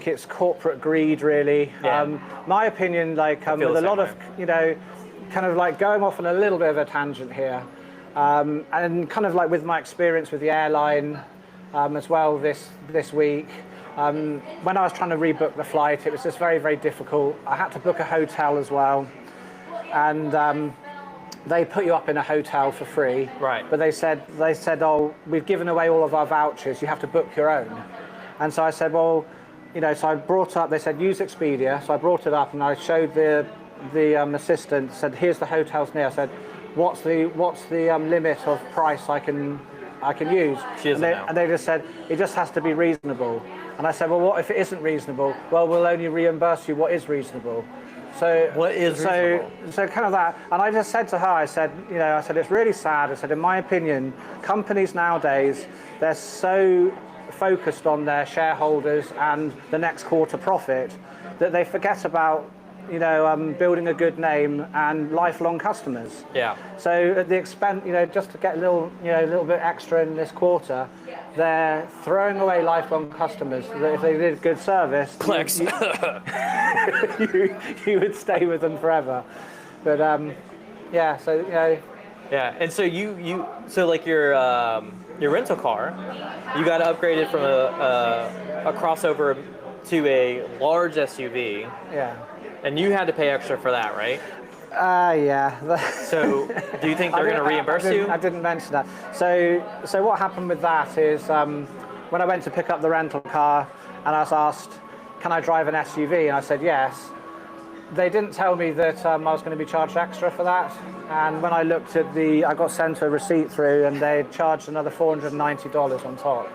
it's corporate greed, really. Yeah. My opinion, like with a lot of, you know, kind of like going off on a little bit of a tangent here, and kind of like with my experience with the airline as well this week. When I was trying to rebook the flight, it was just very, very difficult. I had to book a hotel as well, and they put you up in a hotel for free. Right. But they said, oh, we've given away all of our vouchers. You have to book your own. And so I said, well, you know, so I brought up. They said use Expedia. So I brought it up and I showed the assistant. Said, here's the hotels near. I said, what's the limit of price I can use? And they just said it just has to be reasonable. And I said, well, what if it isn't reasonable? Well, we'll only reimburse you what is reasonable. So what is reasonable? So kind of that. And I just said to her, I said, it's really sad. I said, in my opinion, companies nowadays, they're so focused on their shareholders and the next quarter profit that they forget about, building a good name and lifelong customers. Yeah. So at the expense, just to get a little bit extra in this quarter, they're throwing away lifelong customers. That if they did good service, you would stay with them forever. But yeah, so Yeah, and so so like your rental car, you got upgraded from a crossover to a large SUV. Yeah. And you had to pay extra for that, right? Yeah. So, do you think they're going to reimburse you? I didn't mention that. So what happened with that is when I went to pick up the rental car and I was asked, can I drive an SUV? And I said yes. They didn't tell me that I was going to be charged extra for that. And when I looked at I got sent a receipt through and they charged another $490 on top.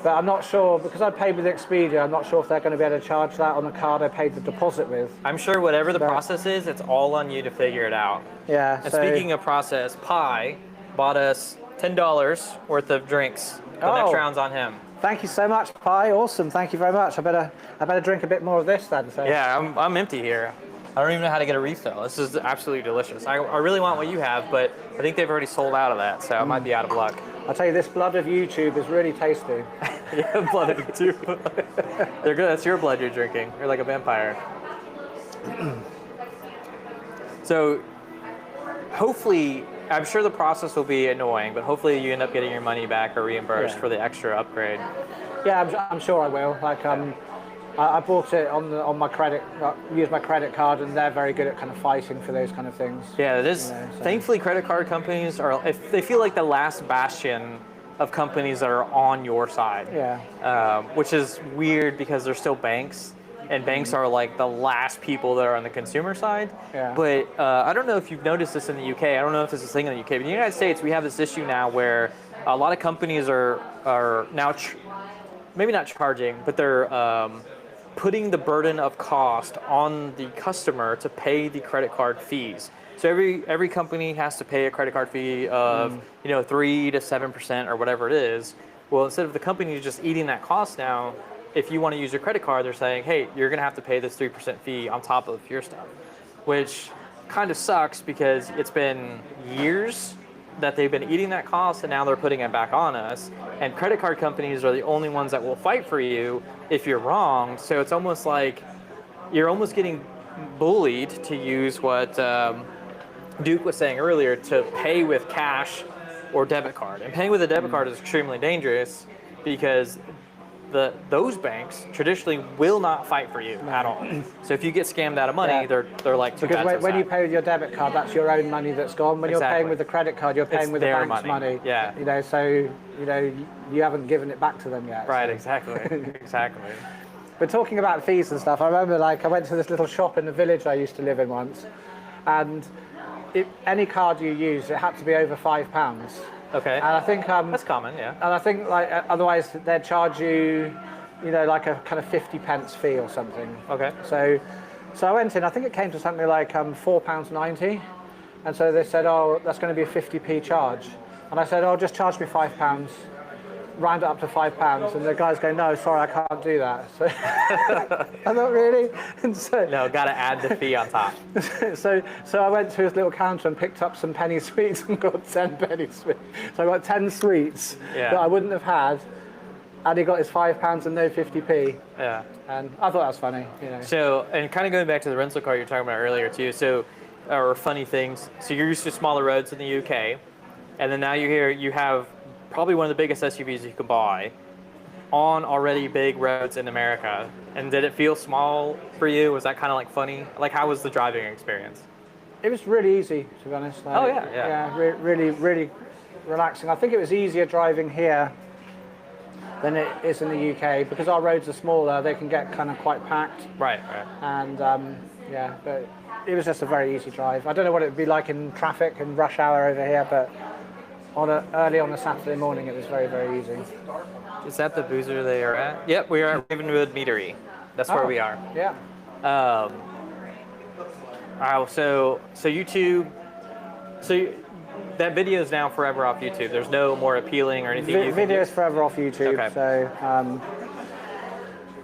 But I'm not sure, because I paid with Expedia, I'm not sure if they're going to be able to charge that on the card I paid the deposit with. I'm sure whatever the process is, it's all on you to figure it out. Yeah. And speaking of process, Pi bought us $10 worth of drinks. The next round's on him. Thank you so much, Pi. Awesome. Thank you very much. I better drink a bit more of this then. So. Yeah, I'm empty here. I don't even know how to get a refill. This is absolutely delicious. I really want what you have, but I think they've already sold out of that, so I might be out of luck. I'll tell you, this blood of YouTube is really tasty. Yeah, blood of YouTube. They're good. That's your blood you're drinking. You're like a vampire. So, hopefully, I'm sure the process will be annoying, but hopefully you end up getting your money back or reimbursed for the extra upgrade. Yeah, I'm sure I will. Like, I bought it on my credit, used my credit card, and they're very good at kind of fighting for those kind of things. Yeah, it is. So. Thankfully, credit card companies are. If they feel like the last bastion of companies that are on your side. Yeah. Which is weird because they're still banks. And banks are like the last people that are on the consumer side. Yeah. But I don't know if you've noticed this in the UK. I don't know if this is a thing in the UK. But in the United States, we have this issue now where a lot of companies are now, maybe not charging, but they're putting the burden of cost on the customer to pay the credit card fees. So every company has to pay a credit card fee of 3 to 7% or whatever it is. Well, instead of the company just eating that cost now, if you want to use your credit card, they're saying, hey, you're going to have to pay this 3% fee on top of your stuff, which kind of sucks because it's been years that they've been eating that cost and now they're putting it back on us. And credit card companies are the only ones that will fight for you if you're wrong. So it's almost like you're almost getting bullied, to use what Duke was saying earlier, to pay with cash or debit card. And paying with a debit card is extremely dangerous because those banks traditionally will not fight for you at all. So if you get scammed out of money, they're like too bad. Because when you pay with your debit card, that's your own money that's gone. When you're paying with the credit card, you're paying with the bank's money. Yeah. So you haven't given it back to them yet. Right. So. Exactly. Exactly. But talking about fees and stuff, I remember I went to this little shop in the village I used to live in once, and any card you used, it had to be over £5. Okay. And I think that's common, yeah. And I think otherwise they'd charge you, like a kind of 50p fee or something. Okay. So I went in. I think it came to something like £4.90, and so they said, oh, that's going to be a 50p charge. And I said, oh, just charge me £5, round it up to £5. And the guys go, no, sorry, I can't do that. So I thought, really? And so no, got to add the fee on top. So I went to his little counter and picked up some penny sweets and got 10 penny sweets. So I got 10 sweets that I wouldn't have had, and he got his £5 and no 50p. Yeah. And I thought that was funny. So, and kind of going back to the rental car you were talking about earlier too. So, or funny things. So you're used to smaller roads in the UK, and then now you have probably one of the biggest SUVs you can buy on already big roads in America. And did it feel small for you? Was that kind of like funny? Like, how was the driving experience? It was really easy, to be honest. Really, really relaxing. I think it was easier driving here than it is in the UK because our roads are smaller. They can get kind of quite packed. Right. And but it was just a very easy drive. I don't know what it would be like in traffic and rush hour over here, but early on a Saturday morning, it was very, very easy. Is that the boozer they are at? Yep, we are at Ravenwood Meadery. That's where we are. Yeah. So YouTube. So that video is now forever off YouTube. There's no more appealing or anything. Video is forever off YouTube. Okay. So,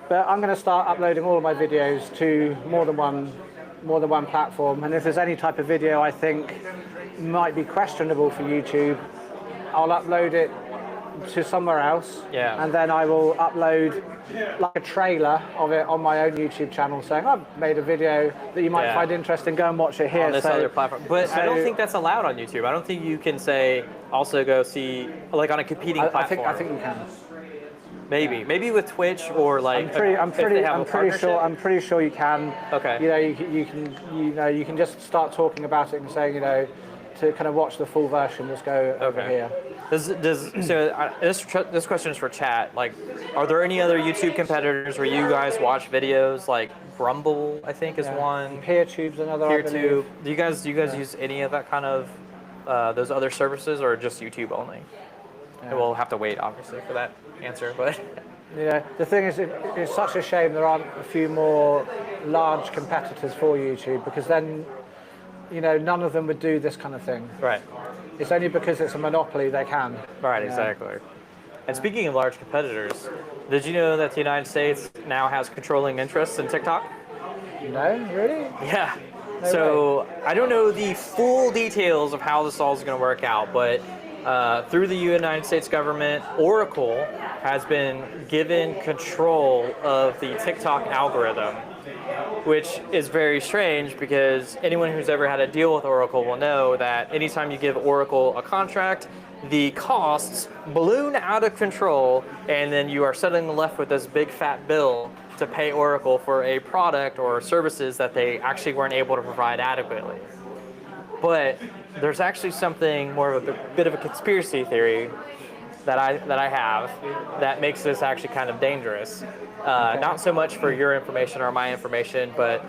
but I'm going to start uploading all of my videos to more than one platform. And if there's any type of video I think might be questionable for YouTube, I'll upload it to somewhere else. Yeah. And then I will upload like a trailer of it on my own YouTube channel saying, I've made a video that you might find interesting, go and watch it here. On this other platform. But I don't think that's allowed on YouTube. I don't think you can say, also go see, like on a competing platform. I think you can. Maybe with Twitch or like. I'm pretty sure you can. Okay. You can just start talking about it and saying, to kind of watch the full version, just go over here. This question is for chat. Like, are there any other YouTube competitors where you guys watch videos? Like Grumble, I think is one. PeerTube's another. PeerTube. Do you guys use any of that kind of those other services, or just YouTube only? Yeah. And we'll have to wait, obviously, for that answer. But the thing is, it's such a shame there aren't a few more large competitors for YouTube, because then, none of them would do this kind of thing. Right. It's only because it's a monopoly they can. Right, exactly. And speaking of large competitors, did you know that the United States now has controlling interests in TikTok? No, really? Yeah. No So I don't know the full details of how this all is going to work out, but through the United States government, Oracle has been given control of the TikTok algorithm, which is very strange because anyone who's ever had a deal with Oracle will know that anytime you give Oracle a contract, the costs balloon out of control, and then you are suddenly left with this big fat bill to pay Oracle for a product or services that they actually weren't able to provide adequately. But there's actually something more of a bit of a conspiracy theory that I have that makes this actually kind of dangerous. Not so much for your information or my information, but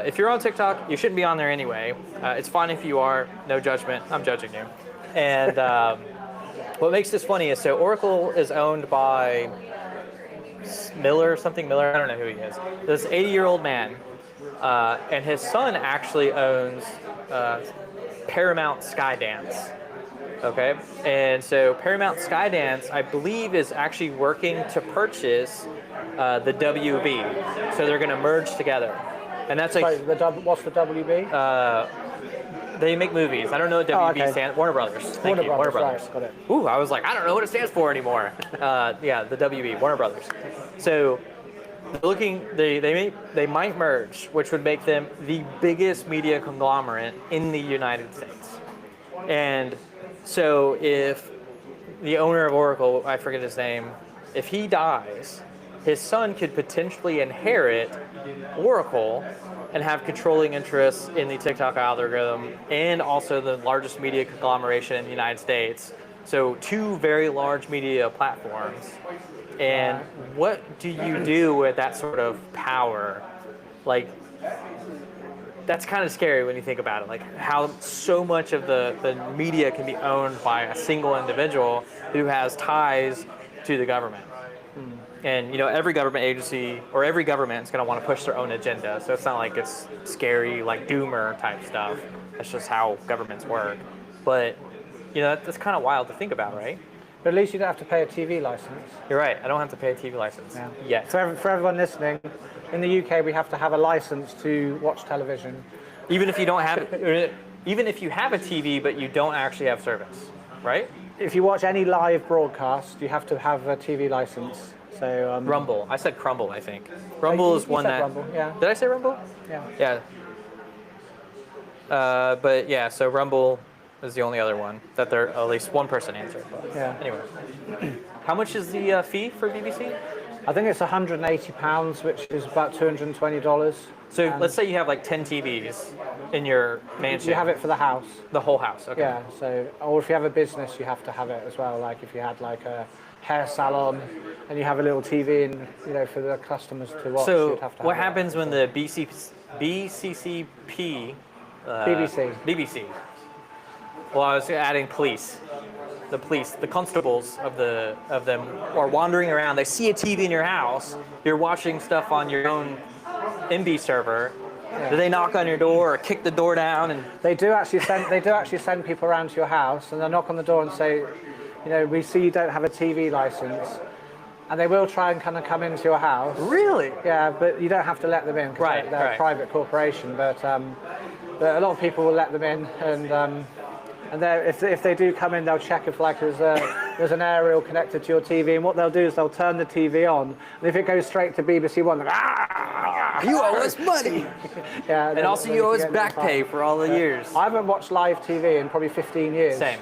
if you're on TikTok, you shouldn't be on there anyway. It's fine if you are, no judgment. I'm judging you. And what makes this funny is so Oracle is owned by Miller, I don't know who he is. This 80-year-old man, and his son actually owns Paramount Skydance. Okay, and so Paramount Skydance, I believe, is actually working to purchase the WB. So they're going to merge together, and that's like What's the WB? they make movies. I don't know what WB stands. Warner Brothers. Thank you, Warner Brothers. Right, got it. Ooh, I was like, I don't know what it stands for anymore. Yeah, the WB, Warner Brothers. So they might merge, which would make them the biggest media conglomerate in the United States. And so if the owner of Oracle, I forget his name, if he dies, his son could potentially inherit Oracle and have controlling interests in the TikTok algorithm and also the largest media conglomeration in the United States. So two very large media platforms. And what do you do with that sort of power? Like, that's kind of scary when you think about it, like how so much of the media can be owned by a single individual who has ties to the government. And every government agency or every government is going to want to push their own agenda. So it's not like it's scary, like doomer type stuff. That's just how governments work. But that's kind of wild to think about, right? But at least you don't have to pay a TV license. You're right. I don't have to pay a TV license yet. So for everyone listening, in the UK we have to have a license to watch television. Even if you don't have it, even if you have a TV but you don't actually have service, right? If you watch any live broadcast, you have to have a TV license. So Rumble. I said Crumble, I think. Rumble is one that. Rumble, yeah. Did I say Rumble? Yeah. Yeah. But yeah, so Rumble is the only other one that there at least one person answered. But Yeah. Anyway, how much is the fee for BBC? I think it's £180, which is about $220. So let's say you have like 10 TVs in your mansion. You have it for the house. The whole house. Okay. Yeah. So, or if you have a business, you have to have it as well. Like if you had like a hair salon and you have a little TV and for the customers to watch. So you'd have to have what it. happens when the BCCP BBC. Well, I was adding police. The police, the constables of them are wandering around. They see a TV in your house. You're watching stuff on your own MB server. Yeah. Do they knock on your door or kick the door down? And They do actually send people around to your house, and they'll knock on the door and say, we see you don't have a TV license, and they will try and kind of come into your house. Really? Yeah, but you don't have to let them in because they're a private corporation. But a lot of people will let them in, and if they do come in, they'll check if there's an aerial connected to your TV, and what they'll do is they'll turn the TV on, and if it goes straight to BBC One, they're you owe us money. Yeah, and also you owe us back pay for all the years. I haven't watched live TV in probably 15 years. Same.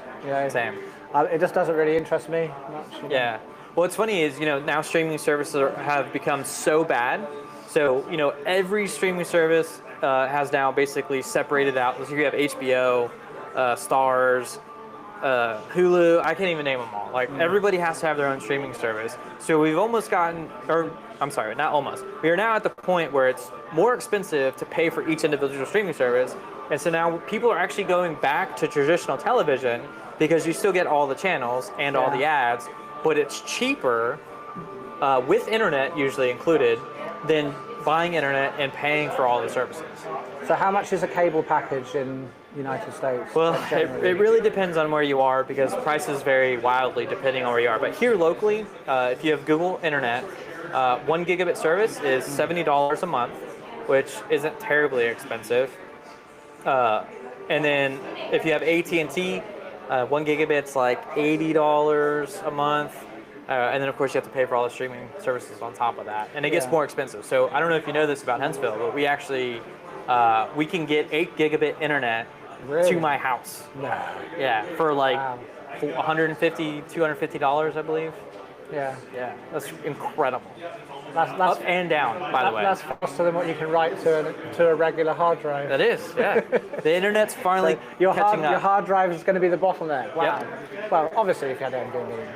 Same. It just doesn't really interest me much. Yeah. What's funny is, now streaming services have become so bad. So, every streaming service has now basically separated out. So you have HBO, Stars, Hulu. I can't even name them all. Like, everybody has to have their own streaming service. So we've almost gotten, or I'm sorry, not almost. We are now at the point where it's more expensive to pay for each individual streaming service. And so now people are actually going back to traditional television because you still get all the channels and all the ads, but it's cheaper with internet usually included than buying internet and paying for all the services. So how much is a cable package in the United States? Well, it really depends on where you are because prices vary wildly depending on where you are. But here locally, if you have Google Internet, 1 gigabit service is $70 a month. which isn't terribly expensive. And then if you have AT&T, 1 gigabit's like $80 a month. And then of course you have to pay for all the streaming services on top of that. And it gets Yeah. more expensive. So I don't know if you know this about Huntsville, but we actually, we can get 8 gigabit internet Really? to my house. No. Yeah, for like Wow. $150, $250, I believe. Yeah. Yeah, that's incredible. That's Up and down, by the way. That's faster than what you can write to a regular hard drive. That is, yeah. The internet's finally Your catching up. your hard drive is going to be the bottleneck. Wow. Well, obviously, if you had NVMe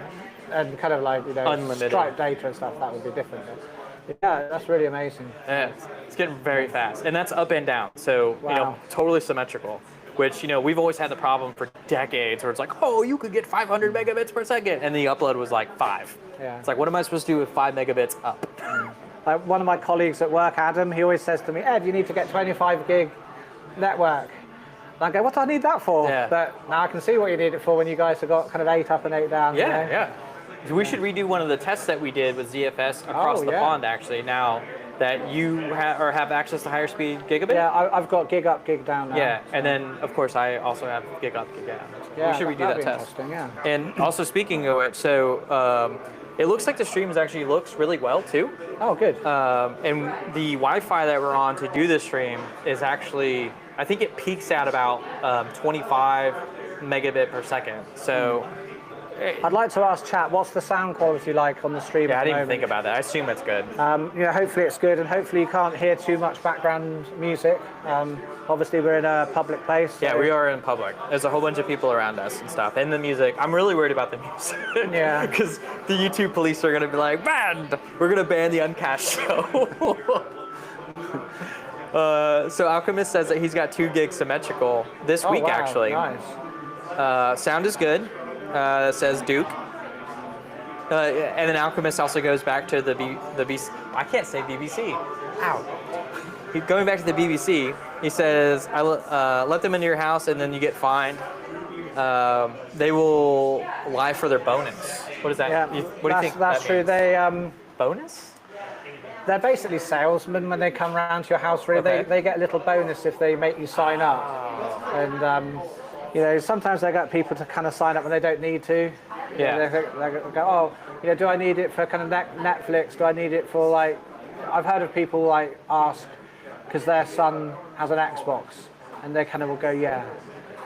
and kind of like Unlimited. Stripe data and stuff, that would be different. But yeah, that's really amazing. Yeah, it's getting very fast, and that's up and down. So Wow. totally symmetrical. Which we've always had the problem for decades, where it's like, oh, you could get 500 megabits per second, and the upload was like 5. Yeah. It's like, what am I supposed to do with 5 megabits up? Like one of my colleagues at work, Adam, he always says to me, Ed, you need to get 25 gig network. And I go, what do I need that for? Yeah. But now I can see what you need it for when you guys have got kind of 8 up and 8 down. Yeah, you know? yeah. So we should redo one of the tests that we did with ZFS across the yeah. pond, actually, now that you have access to higher speed gigabit. Yeah, I've got gig up, gig down now. Yeah, and then of course I also have gig up, gig down. Yeah, We should redo that'd that be test. interesting, yeah. And also speaking of it, so it looks like the streams actually looks really well too. Oh, good. And the Wi-Fi that we're on to do this stream is actually, I think it peaks at about 25 megabit per second. So. I'd like to ask chat, what's the sound quality like on the stream Yeah, at I the didn't even moment? think about that. I assume it's good. Hopefully it's good, and hopefully you can't hear too much background music. Obviously we're in a public place. Yeah, so- we are in public. There's a whole bunch of people around us and stuff. And the music, I'm really worried about the music. Yeah. Because the YouTube police are going to be like, banned! We're going to ban the Uncast show. So Alchemist says that he's got 2 gig symmetrical this Oh, week, wow, actually. Nice. Sound is good, says Duke. And then Alchemist also goes back to the BBC. I can't say BBC. Ow. Going back to the BBC, he says, let them into your house and then you get fined. They will lie for their bonus. What is that? Yeah, What do you think that's that true. means? They Bonus? they're basically salesmen when they come round to your house. Really, Okay. they get a little bonus if they make you sign up. And sometimes they get people to kind of sign up when they don't need to. Yeah. They go, oh, do I need it for kind of Netflix? Do I need it for like? I've heard of people like ask because their son has an Xbox, and they kind of will go, yeah.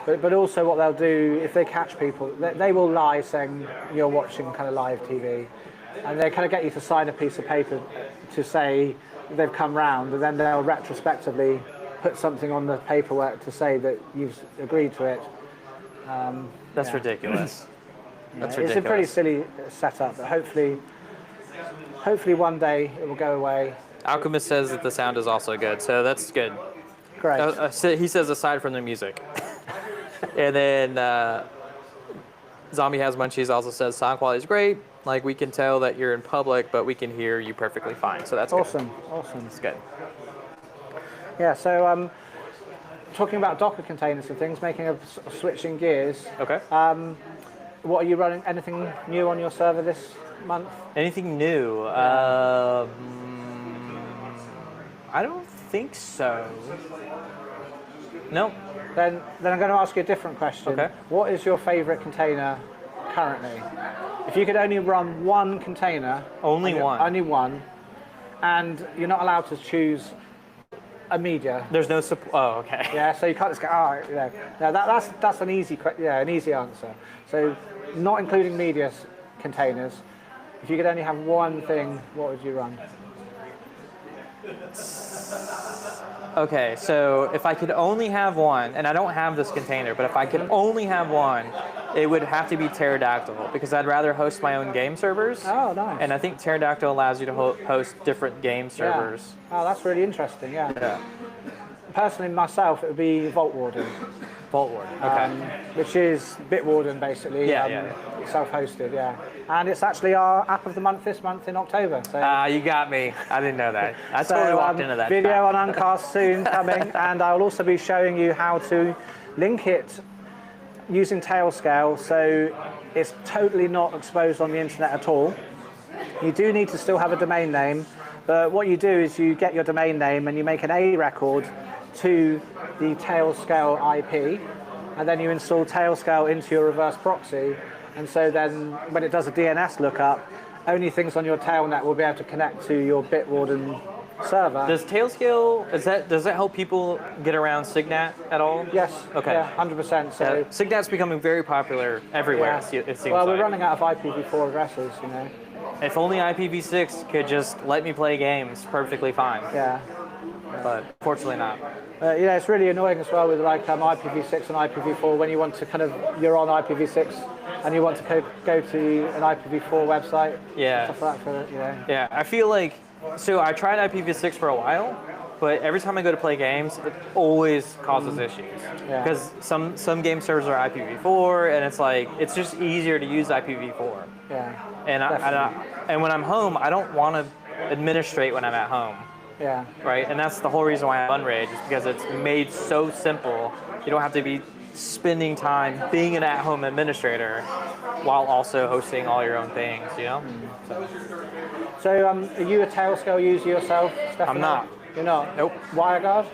But also what they'll do if they catch people, they will lie saying you're watching kind of live TV, and they kind of get you to sign a piece of paper to say they've come round, and then they'll retrospectively put something on the paperwork to say that you've agreed to it. That's Yeah. ridiculous. That's It's ridiculous. a pretty silly setup, but hopefully one day it will go away. Alchemist says that the sound is also good, so that's good. Great. He says aside from the music. And then Zombie Has Munchies also says sound quality is great. Like we can tell that you're in public, but we can hear you perfectly fine. So that's Awesome. Good. It's good. Yeah, so talking about Docker containers and things, making a switching gears. Okay. What are you running? Anything new on your server this month? Anything new? I don't think so. No. Then I'm going to ask you a different question. Okay. What is your favorite container currently? If you could only run one container. Only one. Only one. And you're not allowed to choose a media. There's no Oh, okay. Yeah, so you can't just go, no, that's an easy answer. So not including media containers, if you could only have one thing, what would you run? Okay, so if I could only have one, and I don't have this container, but if I could only have one, it would have to be Pterodactyl, because I'd rather host my own game servers. Oh, nice. And I think Pterodactyl allows you to host different game servers. Yeah. Oh, that's really interesting, yeah. Yeah. Personally, myself, it would be Vault Warden. Vault Warden, okay. Which is Bitwarden, basically. Yeah. Self-hosted, yeah. And it's actually our app of the month this month in October. So, You got me. I didn't know that. I totally walked into that. Video trap. on Uncast soon coming, and I'll also be showing you how to link it using Tailscale, so it's totally not exposed on the internet at all. You do need to still have a domain name, But what you do is you get your domain name and you make an A record to the Tailscale IP, and then you install Tailscale into your reverse proxy. And so then when it does a DNS lookup, only things on your tailnet will be able to connect to your Bitwarden server. Does Tailscale, does that help people get around Signet at all? Yes. Okay. Yeah, 100%. So Signet's becoming very popular everywhere. yeah. It seems well, like. we're running out of IPv4 addresses, you know. If only IPv6 could just let me play games perfectly fine. Yeah. But fortunately not. Yeah, it's really annoying as well with like IPv6 and IPv4 when you want to you're on IPv6 and you want to go to an IPv4 website. Yeah. Stuff like that for, you know. Yeah, I feel like, so I tried IPv6 for a while, but every time I go to play games, it always causes issues. Yeah. Because some game servers are IPv4, and it's like, it's just easier to use IPv4. Yeah. And when I'm home, I don't want to administrate when I'm at home. Yeah. Right, and that's the whole reason why I have Unraid, just because it's made so simple. You don't have to be spending time being an at-home administrator while also hosting all your own things, you know? So are you a Tailscale user yourself, Stefano? I'm not. You're not? Nope. WireGuard?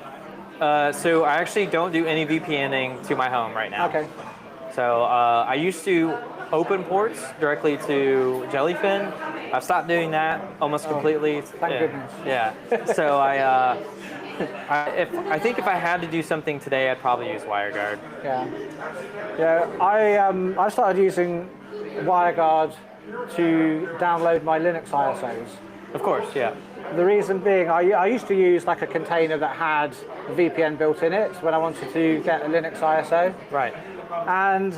So I actually don't do any VPNing to my home right now. Okay. So I used to open ports directly to Jellyfin. I've stopped doing that almost completely. Thank goodness. Yeah. So I think if I had to do something today, I'd probably use WireGuard. Yeah. Yeah. I started using WireGuard to download my Linux ISOs. Of course, yeah. The reason being, I used to use like a container that had a VPN built in it when I wanted to get a Linux ISO. Right. And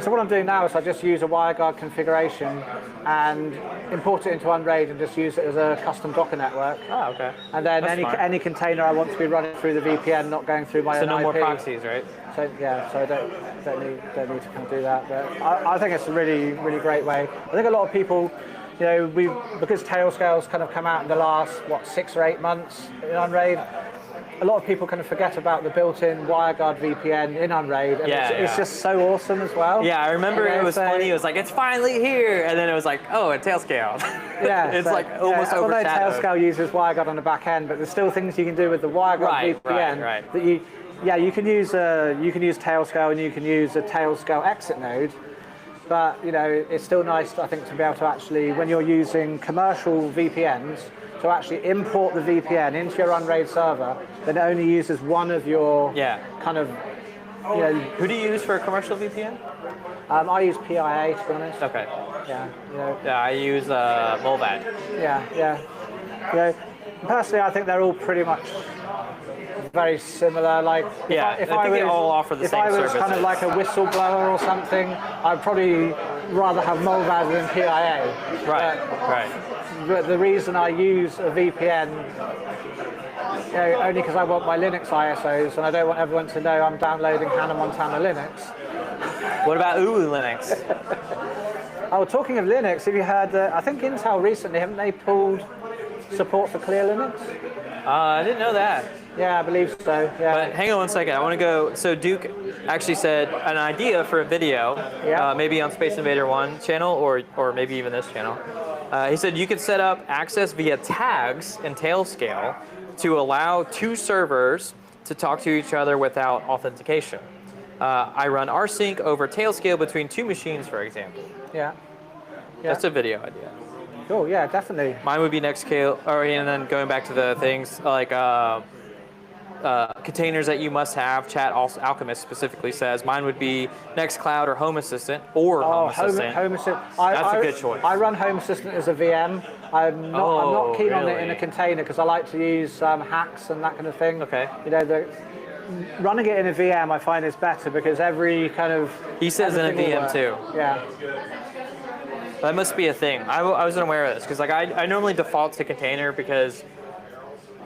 so what I'm doing now is I just use a WireGuard configuration and import it into Unraid and just use it as a custom Docker network. Oh, okay. And then That's any container I want to be running through the VPN, not going through my own So no more IP. proxies, right? So yeah, so I don't need to kind of do that. But I think it's a really, really great way. I think a lot of people, you know, because Tailscale's kind of come out in the last 6 or 8 months in Unraid, a lot of people kind of forget about the built-in WireGuard VPN in Unraid, and it's just so awesome as well. Yeah, I remember it was funny. It was like, it's finally here, and then it was like, oh, a Tailscale. Yeah, it's like almost overshadowed. Although Tailscale uses WireGuard on the back end, but there's still things you can do with the WireGuard VPN right. that you can use Tailscale and you can use a Tailscale exit node. But you know, it's still nice, I think, to be able to actually, when you're using commercial VPNs, to actually import the VPN into your Unraid server that only uses one of your kind of, you know. Who do you use for a commercial VPN? I use PIA, to be honest. Okay. Yeah. You know. Yeah, I use Volvat. Yeah. You know, personally, I think they're all pretty much very similar. Like, if I they all offer the same services. If I was kind of like a whistleblower or something, I'd probably rather have Molvad than PIA. Right. But the reason I use a VPN, you know, only because I want my Linux ISOs and I don't want everyone to know I'm downloading Hannah Montana Linux. What about Uwu Linux? Oh, talking of Linux, have you heard? I think Intel recently, haven't they pulled support for Clear Linux? I didn't know that. Yeah, I believe so. Yeah. But hang on one second. I want to go. So Duke actually said an idea for a video, maybe on Space Invader 1 channel or maybe even this channel. He said you could set up access via tags in Tailscale to allow 2 servers to talk to each other without authentication. I run rsync over Tailscale between 2 machines, for example. Yeah. That's a video idea. Cool. Yeah, definitely. Mine would be Nextcale, and then going back to the things like containers that you must have. Chat also, Alchemist specifically says mine would be Nextcloud or Home Assistant or Home Assistant. Home Assistant. That's a good choice. I run Home Assistant as a VM. I'm not keen on it in a container because I like to use hacks and that kind of thing. Okay. You know, running it in a VM I find is better because every kind of. He says in a VM too. Yeah. That must be a thing. I wasn't aware of this because like I normally default to container because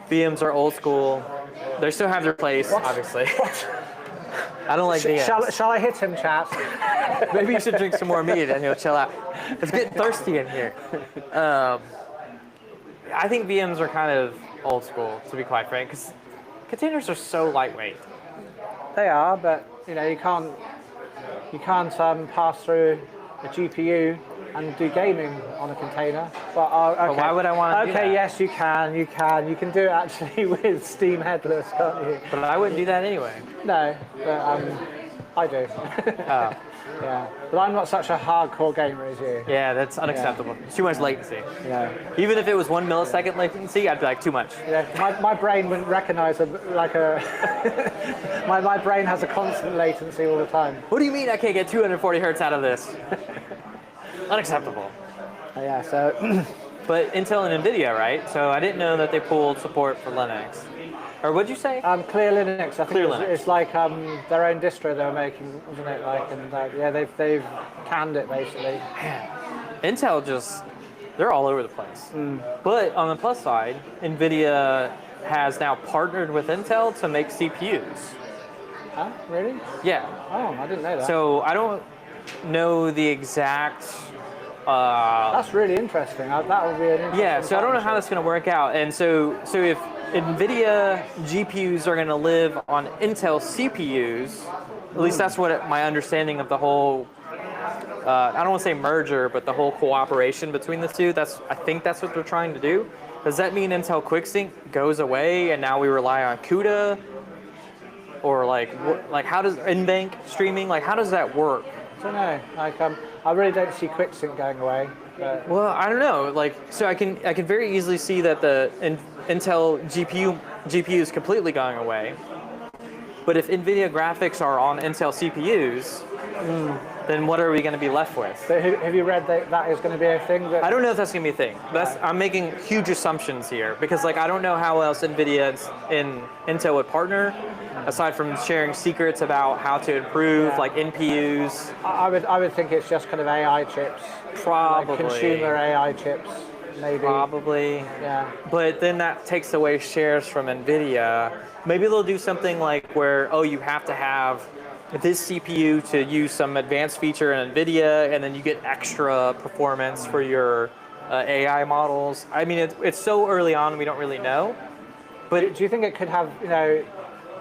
VMs are old school. They still have their place, obviously. I don't like VMs. Shall I hit him, chat? Maybe you should drink some more mead and he'll chill out. It's getting thirsty in here. I think VMs are kind of old school, to be quite frank, because containers are so lightweight. They are, but you know you can't pass through a GPU and do gaming on a container. But, okay. But why would I want to do that? Okay, yes, you can. You can do it actually with Steam headless, can't you? But I wouldn't do that anyway. No, but I do. Oh. Yeah, but I'm not such a hardcore gamer as you. Yeah, that's unacceptable. It's too much latency. Yeah. Even if it was 1 millisecond latency, I'd be like, too much. Yeah, my brain wouldn't recognize my brain has a constant latency all the time. What do you mean I can't get 240 hertz out of this? Unacceptable. Yeah, so But Intel and NVIDIA, right? So I didn't know that they pulled support for Linux. Or what'd you say? Clear Linux. I think Clear Linux. it's like their own distro they were making, wasn't it? Like, and yeah, they've canned it basically. Intel they're all over the place. But on the plus side, NVIDIA has now partnered with Intel to make CPUs. Huh? Really? Yeah. Oh, I didn't know that. So I don't know the exact. That's really interesting. That would be an interesting. Yeah. So I don't know how that's going to work out. And so if NVIDIA GPUs are going to live on Intel CPUs, at least that's what my understanding of the whole. I don't want to say merger, but the whole cooperation between the two. I think that's what they're trying to do. Does that mean Intel QuickSync goes away and now we rely on CUDA? Or like how does in-bank streaming, like how does that work? I don't know. Like I really don't see QuickSync going away. But Well, I don't know. Like, so I can very easily see that the Intel GPU is completely going away. But if NVIDIA graphics are on Intel CPUs, then what are we going to be left with? But have you read that is going to be a thing? I don't know if that's going to be a thing. I'm making huge assumptions here because like I don't know how else NVIDIA and Intel would partner aside from sharing secrets about how to improve like NPUs. I would think it's just kind of AI chips. Probably. Like consumer AI chips, maybe. Probably. Yeah. But then that takes away shares from NVIDIA. Maybe they'll do something like where, you have to have this CPU to use some advanced feature in NVIDIA, and then you get extra performance for your AI models. I mean, it's so early on, we don't really know. But Do you think it could have,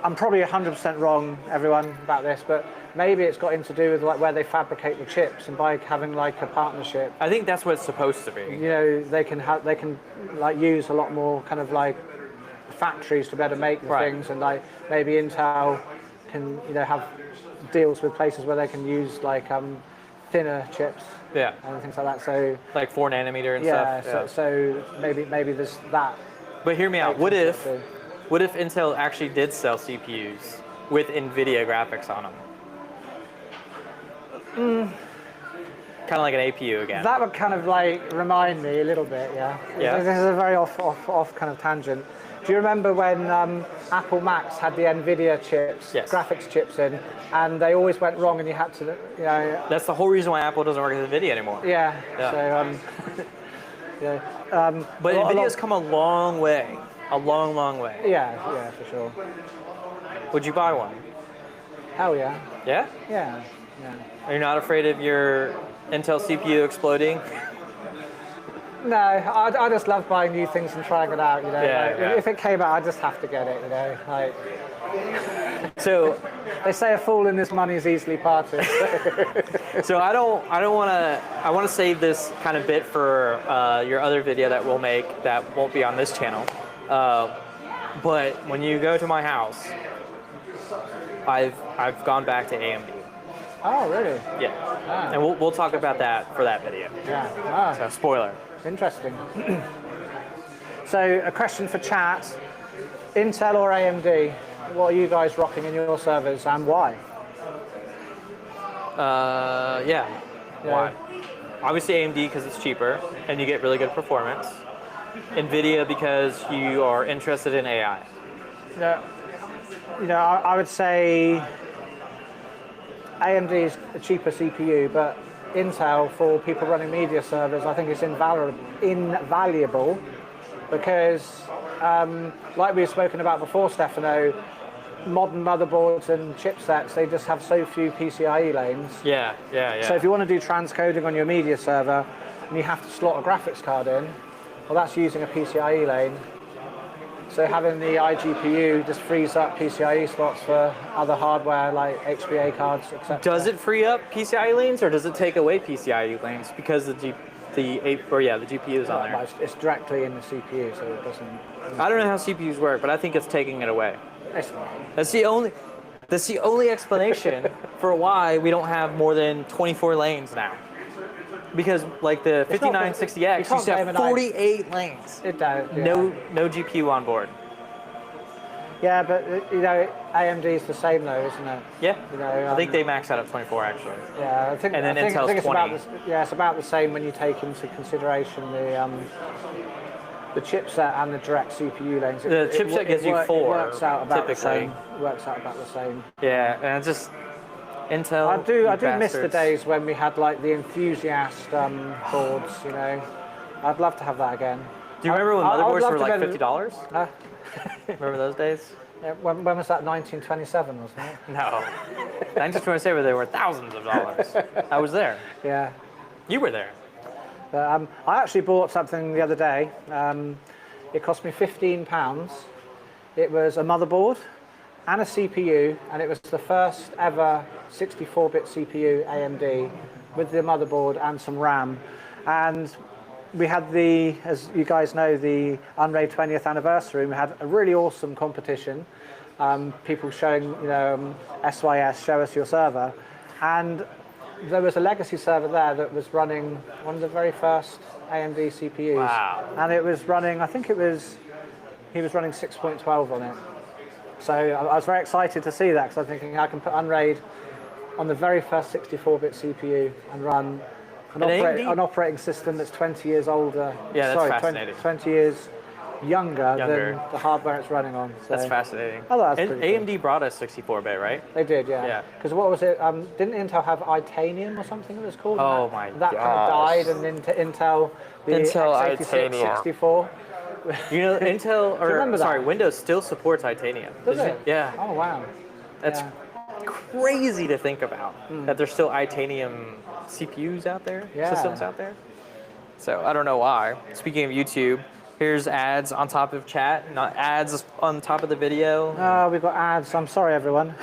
I'm probably 100% wrong, everyone, about this, but maybe it's got to do with like where they fabricate the chips, and by having like a partnership, I think that's what it's supposed to be. they can like use a lot more kind of like factories to be able to make the things, and like maybe Intel can have deals with places where they can use like thinner chips, and things like that. So like 4 nanometer and yeah, stuff. so maybe there's that. But hear me out. What if Intel actually did sell CPUs with NVIDIA graphics on them? Kind of like an APU again. That would kind of like remind me a little bit, yeah. Yeah. This is a very off kind of tangent. Do you remember when Apple Macs had the NVIDIA chips, graphics chips in, and they always went wrong, and you had to, That's the whole reason why Apple doesn't work with NVIDIA anymore. Yeah. So, but NVIDIA's come a long way. A long, long way. Yeah, for sure. Would you buy one? Hell yeah. Yeah? Yeah. Are you not afraid of your Intel CPU exploding? No, I just love buying new things and trying it out, If it came out, I just have to get it, Like, so they say a fool in this money is easily parted. So I want to save this kind of bit for your other video that we'll make that won't be on this channel. But when you go to my house, I've gone back to AMD. Oh, really? Yeah. Ah. And we'll talk about that for that video. Yeah. Ah. So spoiler. Interesting. So a question for chat: Intel or AMD? What are you guys rocking in your servers, and why? Yeah. Why? Obviously AMD because it's cheaper and you get really good performance. NVIDIA because you are interested in AI. Yeah. I would say AMD is a cheaper CPU, but Intel for people running media servers, I think it's invaluable because, like we've spoken about before, Stefano, modern motherboards and chipsets, they just have so few PCIe lanes. Yeah. So if you want to do transcoding on your media server and you have to slot a graphics card in, well, that's using a PCIe lane. So having the iGPU just frees up PCIe slots for other hardware like HBA cards, etc. Does it free up PCIe lanes, or does it take away PCIe lanes because the GPU is on there? It's directly in the CPU, so it doesn't. I don't know how CPUs work, but I think it's taking it away. It's not. That's the only explanation for why we don't have more than 24 lanes now. Because like the 5960X used to have 48 lanes. It does. Yeah. No GPU on board. Yeah, but AMD is the same though, isn't it? Yeah. I think they max out at 24 actually. Yeah, I think. And then I think Intel's 20. It's about the same when you take into consideration the chipset and the direct CPU lanes. The chipset gives you 4. It works out about typically. the same. Works out about the same. Yeah, and it's just Intel. I do miss the days when we had like the enthusiast boards. I'd love to have that again. Do you remember when motherboards were like $50? Huh? Remember those days? Yeah, when was that? 1927, wasn't it? No. 1927, they were thousands of dollars. I was there. Yeah. You were there. But, I actually bought something the other day. It cost me £15. It was a motherboard and a CPU, and it was the first ever 64-bit CPU AMD with the motherboard and some RAM. And we had as you guys know, the Unraid 20th anniversary. We had a really awesome competition. People showing, SYS, show us your server. And there was a legacy server there that was running one of the very first AMD CPUs. Wow. And it was running, he was running 6.12 on it. So I was very excited to see that, because I'm thinking I can put Unraid on the very first 64-bit CPU and run an operating system that's 20 years older. Yeah, that's fascinating. 20 years younger than the hardware it's running on. So. That's fascinating. Oh, that's pretty AMD cool. brought us 64-bit, right? They did, yeah. Yeah. Because what was it? Didn't Intel have Itanium or something it was called? Oh my god. That kind of died, and then Intel, the Intel x86 Itanium. 64. Windows still supports Itanium. Does it? Yeah. Oh, wow. That's crazy to think about, that there's still Itanium CPUs out there, systems out there. So I don't know why. Speaking of YouTube, here's ads on top of chat, not ads on top of the video. Oh, we've got ads. I'm sorry, everyone.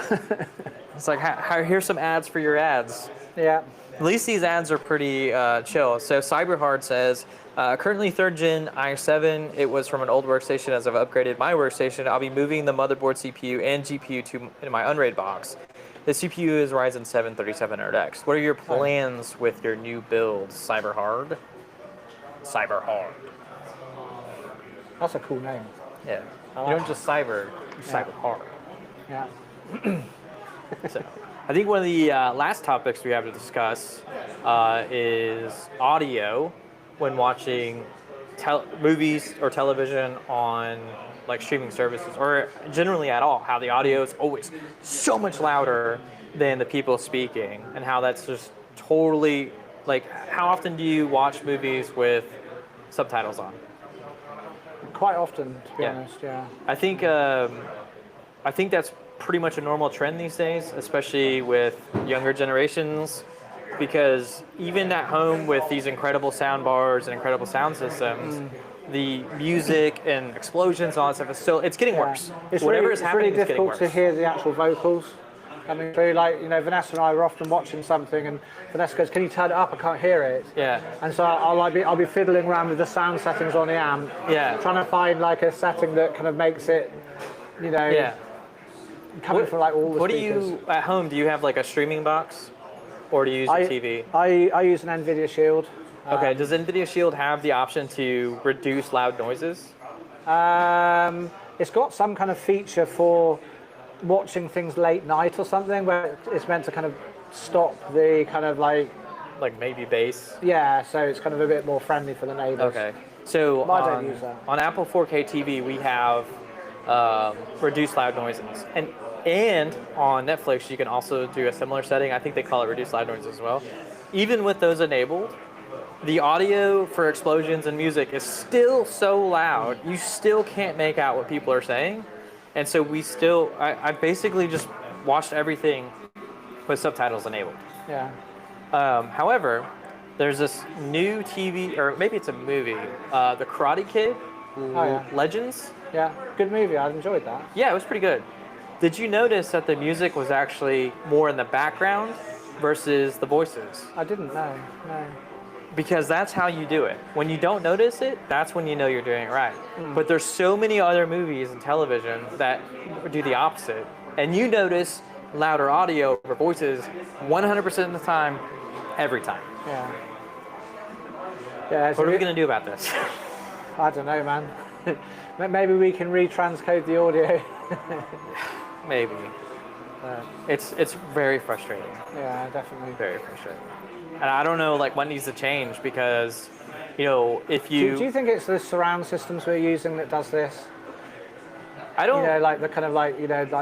It's like, here's some ads for your ads. Yeah. At least these ads are pretty chill. So Cyberhard says, currently 3rd gen i7. It was from an old workstation. As I've upgraded my workstation, I'll be moving the motherboard, CPU, and GPU in my Unraid box. The CPU is Ryzen 7 3700X. What are your plans with your new build, Cyberhard? Cyberhard. That's a cool name. Yeah. You don't just cyber, you Cyberhard. Yeah. So, I think one of the last topics we have to discuss is audio when watching movies or television on like streaming services, or generally at all, how the audio is always so much louder than the people speaking, and how that's just totally, like, how often do you watch movies with subtitles on? Quite often, to be honest, yeah. I think that's pretty much a normal trend these days, especially with younger generations, because even at home with these incredible sound bars and incredible sound systems, the music and explosions and all that stuff is still, it's getting worse. It's Whatever is it's happening really is getting difficult worse. to hear the actual vocals coming through. Like, Vanessa and I were often watching something, and Vanessa goes, "Can you turn it up? I can't hear it." Yeah. And so I'll be fiddling around with the sound settings on the amp, trying to find like a setting that kind of makes it, coming from like all the What speakers. do you, at home, do you have like a streaming box? Or do you use a TV? I use an NVIDIA Shield. Okay, does NVIDIA Shield have the option to reduce loud noises? It's got some kind of feature for watching things late night or something, where it's meant to kind of stop the kind of like maybe bass? Yeah, so it's kind of a bit more friendly for the neighbors. Okay, so I don't use that. On Apple 4K TV, we have reduced loud noises. And on Netflix, you can also do a similar setting. I think they call it reduced loud noises as well. Even with those enabled, the audio for explosions and music is still so loud, you still can't make out what people are saying. And so I basically just watched everything with subtitles enabled. Yeah. However, there's this new TV, or maybe it's a movie, The Karate Kid, Legends. Yeah, good movie. I enjoyed that. Yeah, it was pretty good. Did you notice that the music was actually more in the background versus the voices? I didn't know. No. Because that's how you do it. When you don't notice it, that's when you know you're doing it right. But there's so many other movies and television that do the opposite. And you notice louder audio over voices 100% of the time, every time. Yeah. Yeah. What are we going to do about this? I don't know, man. Maybe we can retranscode the audio. Maybe. It's very frustrating. Yeah, definitely. Very frustrating. And I don't know like what needs to change because, if Do you think it's the surround systems we're using that does this? I don't. Like the kind of like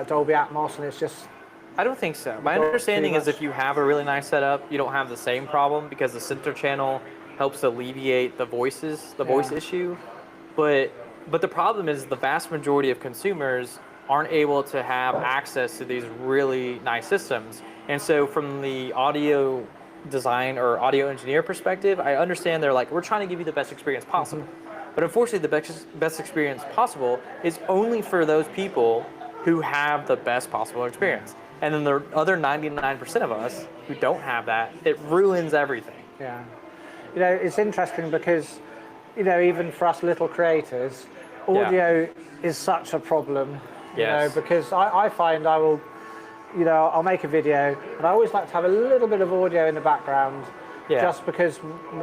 Dolby Atmos, and it's just. I don't think so. My understanding is if you have a really nice setup, you don't have the same problem because the center channel helps alleviate the voice issue. But the problem is the vast majority of consumers aren't able to have access to these really nice systems. And so from the audio design or audio engineer perspective, I understand they're like, we're trying to give you the best experience possible. But unfortunately, the best experience possible is only for those people who have the best possible experience. And then the other 99% of us who don't have that, it ruins everything. Yeah. It's interesting because, even for us little creators, audio is such a problem. Yes. Because I find I will, I'll make a video and I always like to have a little bit of audio in the background. Yeah. Just because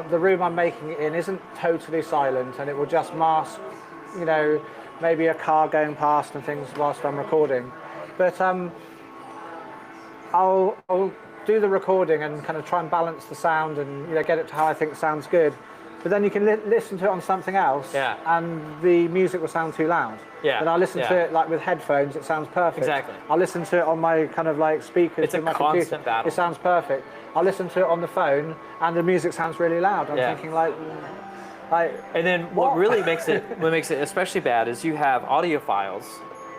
the room I'm making it in isn't totally silent and it will just mask, maybe a car going past and things whilst I'm recording. But I'll do the recording and kind of try and balance the sound and get it to how I think sounds good. But then you can listen to it on something else, and the music will sound too loud. Yeah. And I listen to it like with headphones, it sounds perfect. Exactly. I'll listen to it on my kind of like speakers It's in a my constant computer. battle. It sounds perfect. I'll listen to it on the phone, and the music sounds really loud. I'm thinking like. And then what really makes it especially bad is you have audiophiles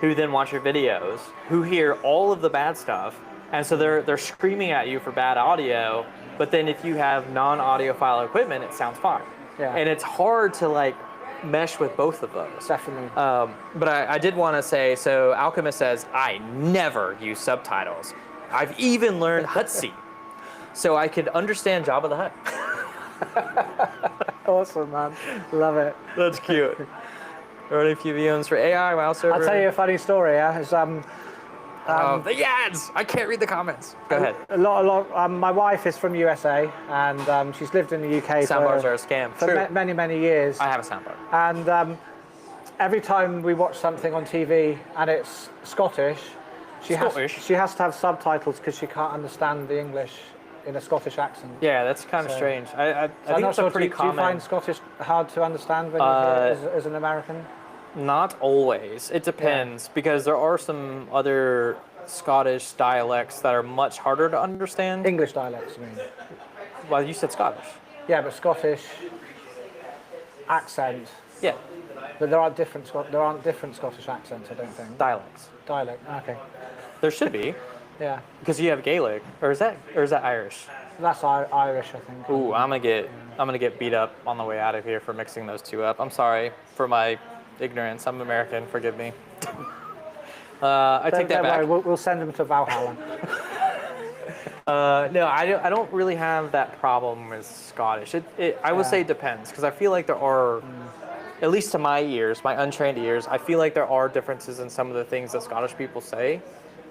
who then watch your videos, who hear all of the bad stuff, and so they're screaming at you for bad audio. But then if you have non-audiophile equipment, it sounds fine. Yeah. And it's hard to like mesh with both of those. Definitely. But I did want to say, so Alchemist says, I never use subtitles. I've even learned Hutsy, so I could understand Jabba the Hutt. Awesome, man. Love it. That's cute. Running a few VMs for AI, WoW server. I'll tell you a funny story. Yeah, it's, the ads! I can't read the comments. Go ahead. a lot. My wife is from USA, and she's lived in the UK Soundbars are a scam. for many, many years. I have a soundbar. And every time we watch something on TV and it's Scottish, she has to have subtitles because she can't understand the English in a Scottish accent. Yeah, that's kind of strange. I think it's a pretty common. Do you find Scottish hard to understand when you hear it as an American? Not always. It depends because there are some other Scottish dialects that are much harder to understand. English dialects, I mean. Well, you said Scottish. Yeah, but Scottish accent. Yeah. But there aren't different Scottish accents, I don't think. Dialects. Dialect. Okay. There should be. Yeah. Because you have Gaelic, or is that Irish? That's Irish, I think. Ooh, I'm gonna get beat up on the way out of here for mixing those two up. I'm sorry for my ignorance. I'm American. Forgive me. I take that back. Worry, we'll send them to Valhalla. No, I don't really have that problem with Scottish. I would say it depends because I feel like there are, at least to my ears, my untrained ears, I feel like there are differences in some of the things that Scottish people say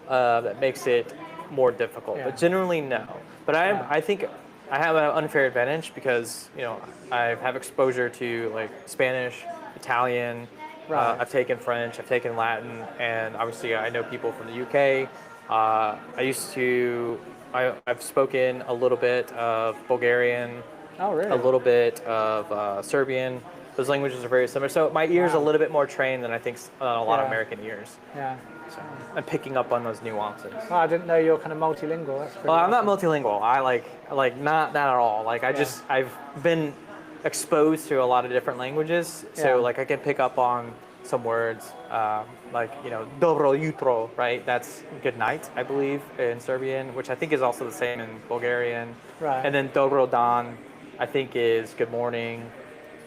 that makes it more difficult. Yeah. But generally, no. But I think I have an unfair advantage because I have exposure to like Spanish, Italian. Right. I've taken French, I've taken Latin, and obviously I know people from the UK. I've spoken a little bit of Bulgarian, Oh, really? a little bit of Serbian. Those languages are very similar. So my ear's a little bit more trained than I think a lot of American ears. Yeah. So I'm picking up on those nuances. Oh, I didn't know you were kind of multilingual. That's pretty Well, I'm not awesome. multilingual. I like not at all. Like I've been exposed to a lot of different languages, so like I can pick up on some words, like dobro jutro, right? That's good night, I believe, in Serbian, which I think is also the same in Bulgarian. Right. And then dobro dan, I think is good morning.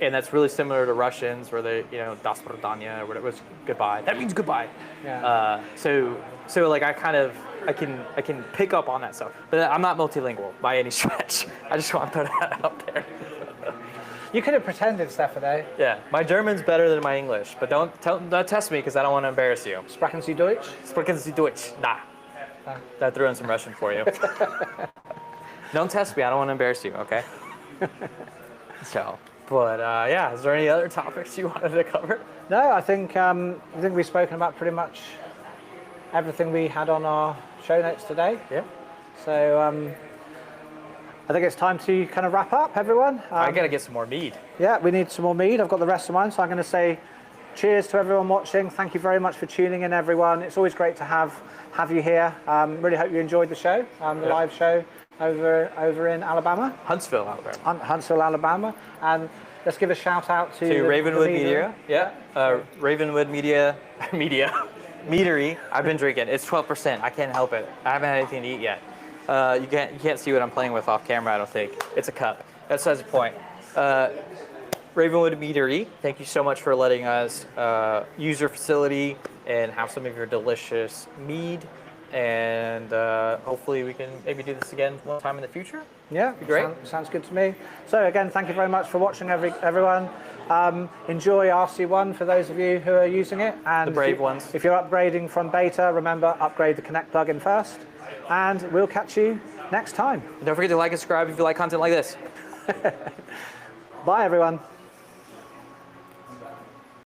and that's really similar to Russians, where they, das prodanya, or whatever, was goodbye. That means goodbye. Yeah. So like I can pick up on that stuff, but I'm not multilingual by any stretch. I just want to throw that out there. You could have pretended, Stefano. Yeah, my German's better than my English, but don't test me because I don't want to embarrass you. Sprechen Sie Deutsch? Sprechen Sie Deutsch? Nah. I threw in some Russian for you. Don't test me. I don't want to embarrass you. Okay. So, but yeah, is there any other topics you wanted to cover? No, I think we've spoken about pretty much everything we had on our show notes today. Yeah. So I think it's time to kind of wrap up, everyone. I gotta get some more mead. Yeah, we need some more mead. I've got the rest of mine, so I'm going to say cheers to everyone watching. Thank you very much for tuning in, everyone. It's always great to have you here. Really hope you enjoyed the show, the live show over in Alabama. Huntsville, Alabama. Huntsville, Alabama. And let's give a shout out to Ravenwood Media. Yeah, Ravenwood Meadery. I've been drinking. It's 12%. I can't help it. I haven't had anything to eat yet. You can't see what I'm playing with off camera, I don't think. It's a cup. That's the point. Ravenwood Meadery, thank you so much for letting us use your facility and have some of your delicious mead. And hopefully we can maybe do this again one time in the future. Yeah, be great. Sounds good to me. So again, thank you very much for watching, everyone. Enjoy RC1 for those of you who are using it. And the brave ones. If you're upgrading from beta, remember, upgrade the Connect plugin first. And we'll catch you next time. And don't forget to like and subscribe if you like content like this. Bye, everyone.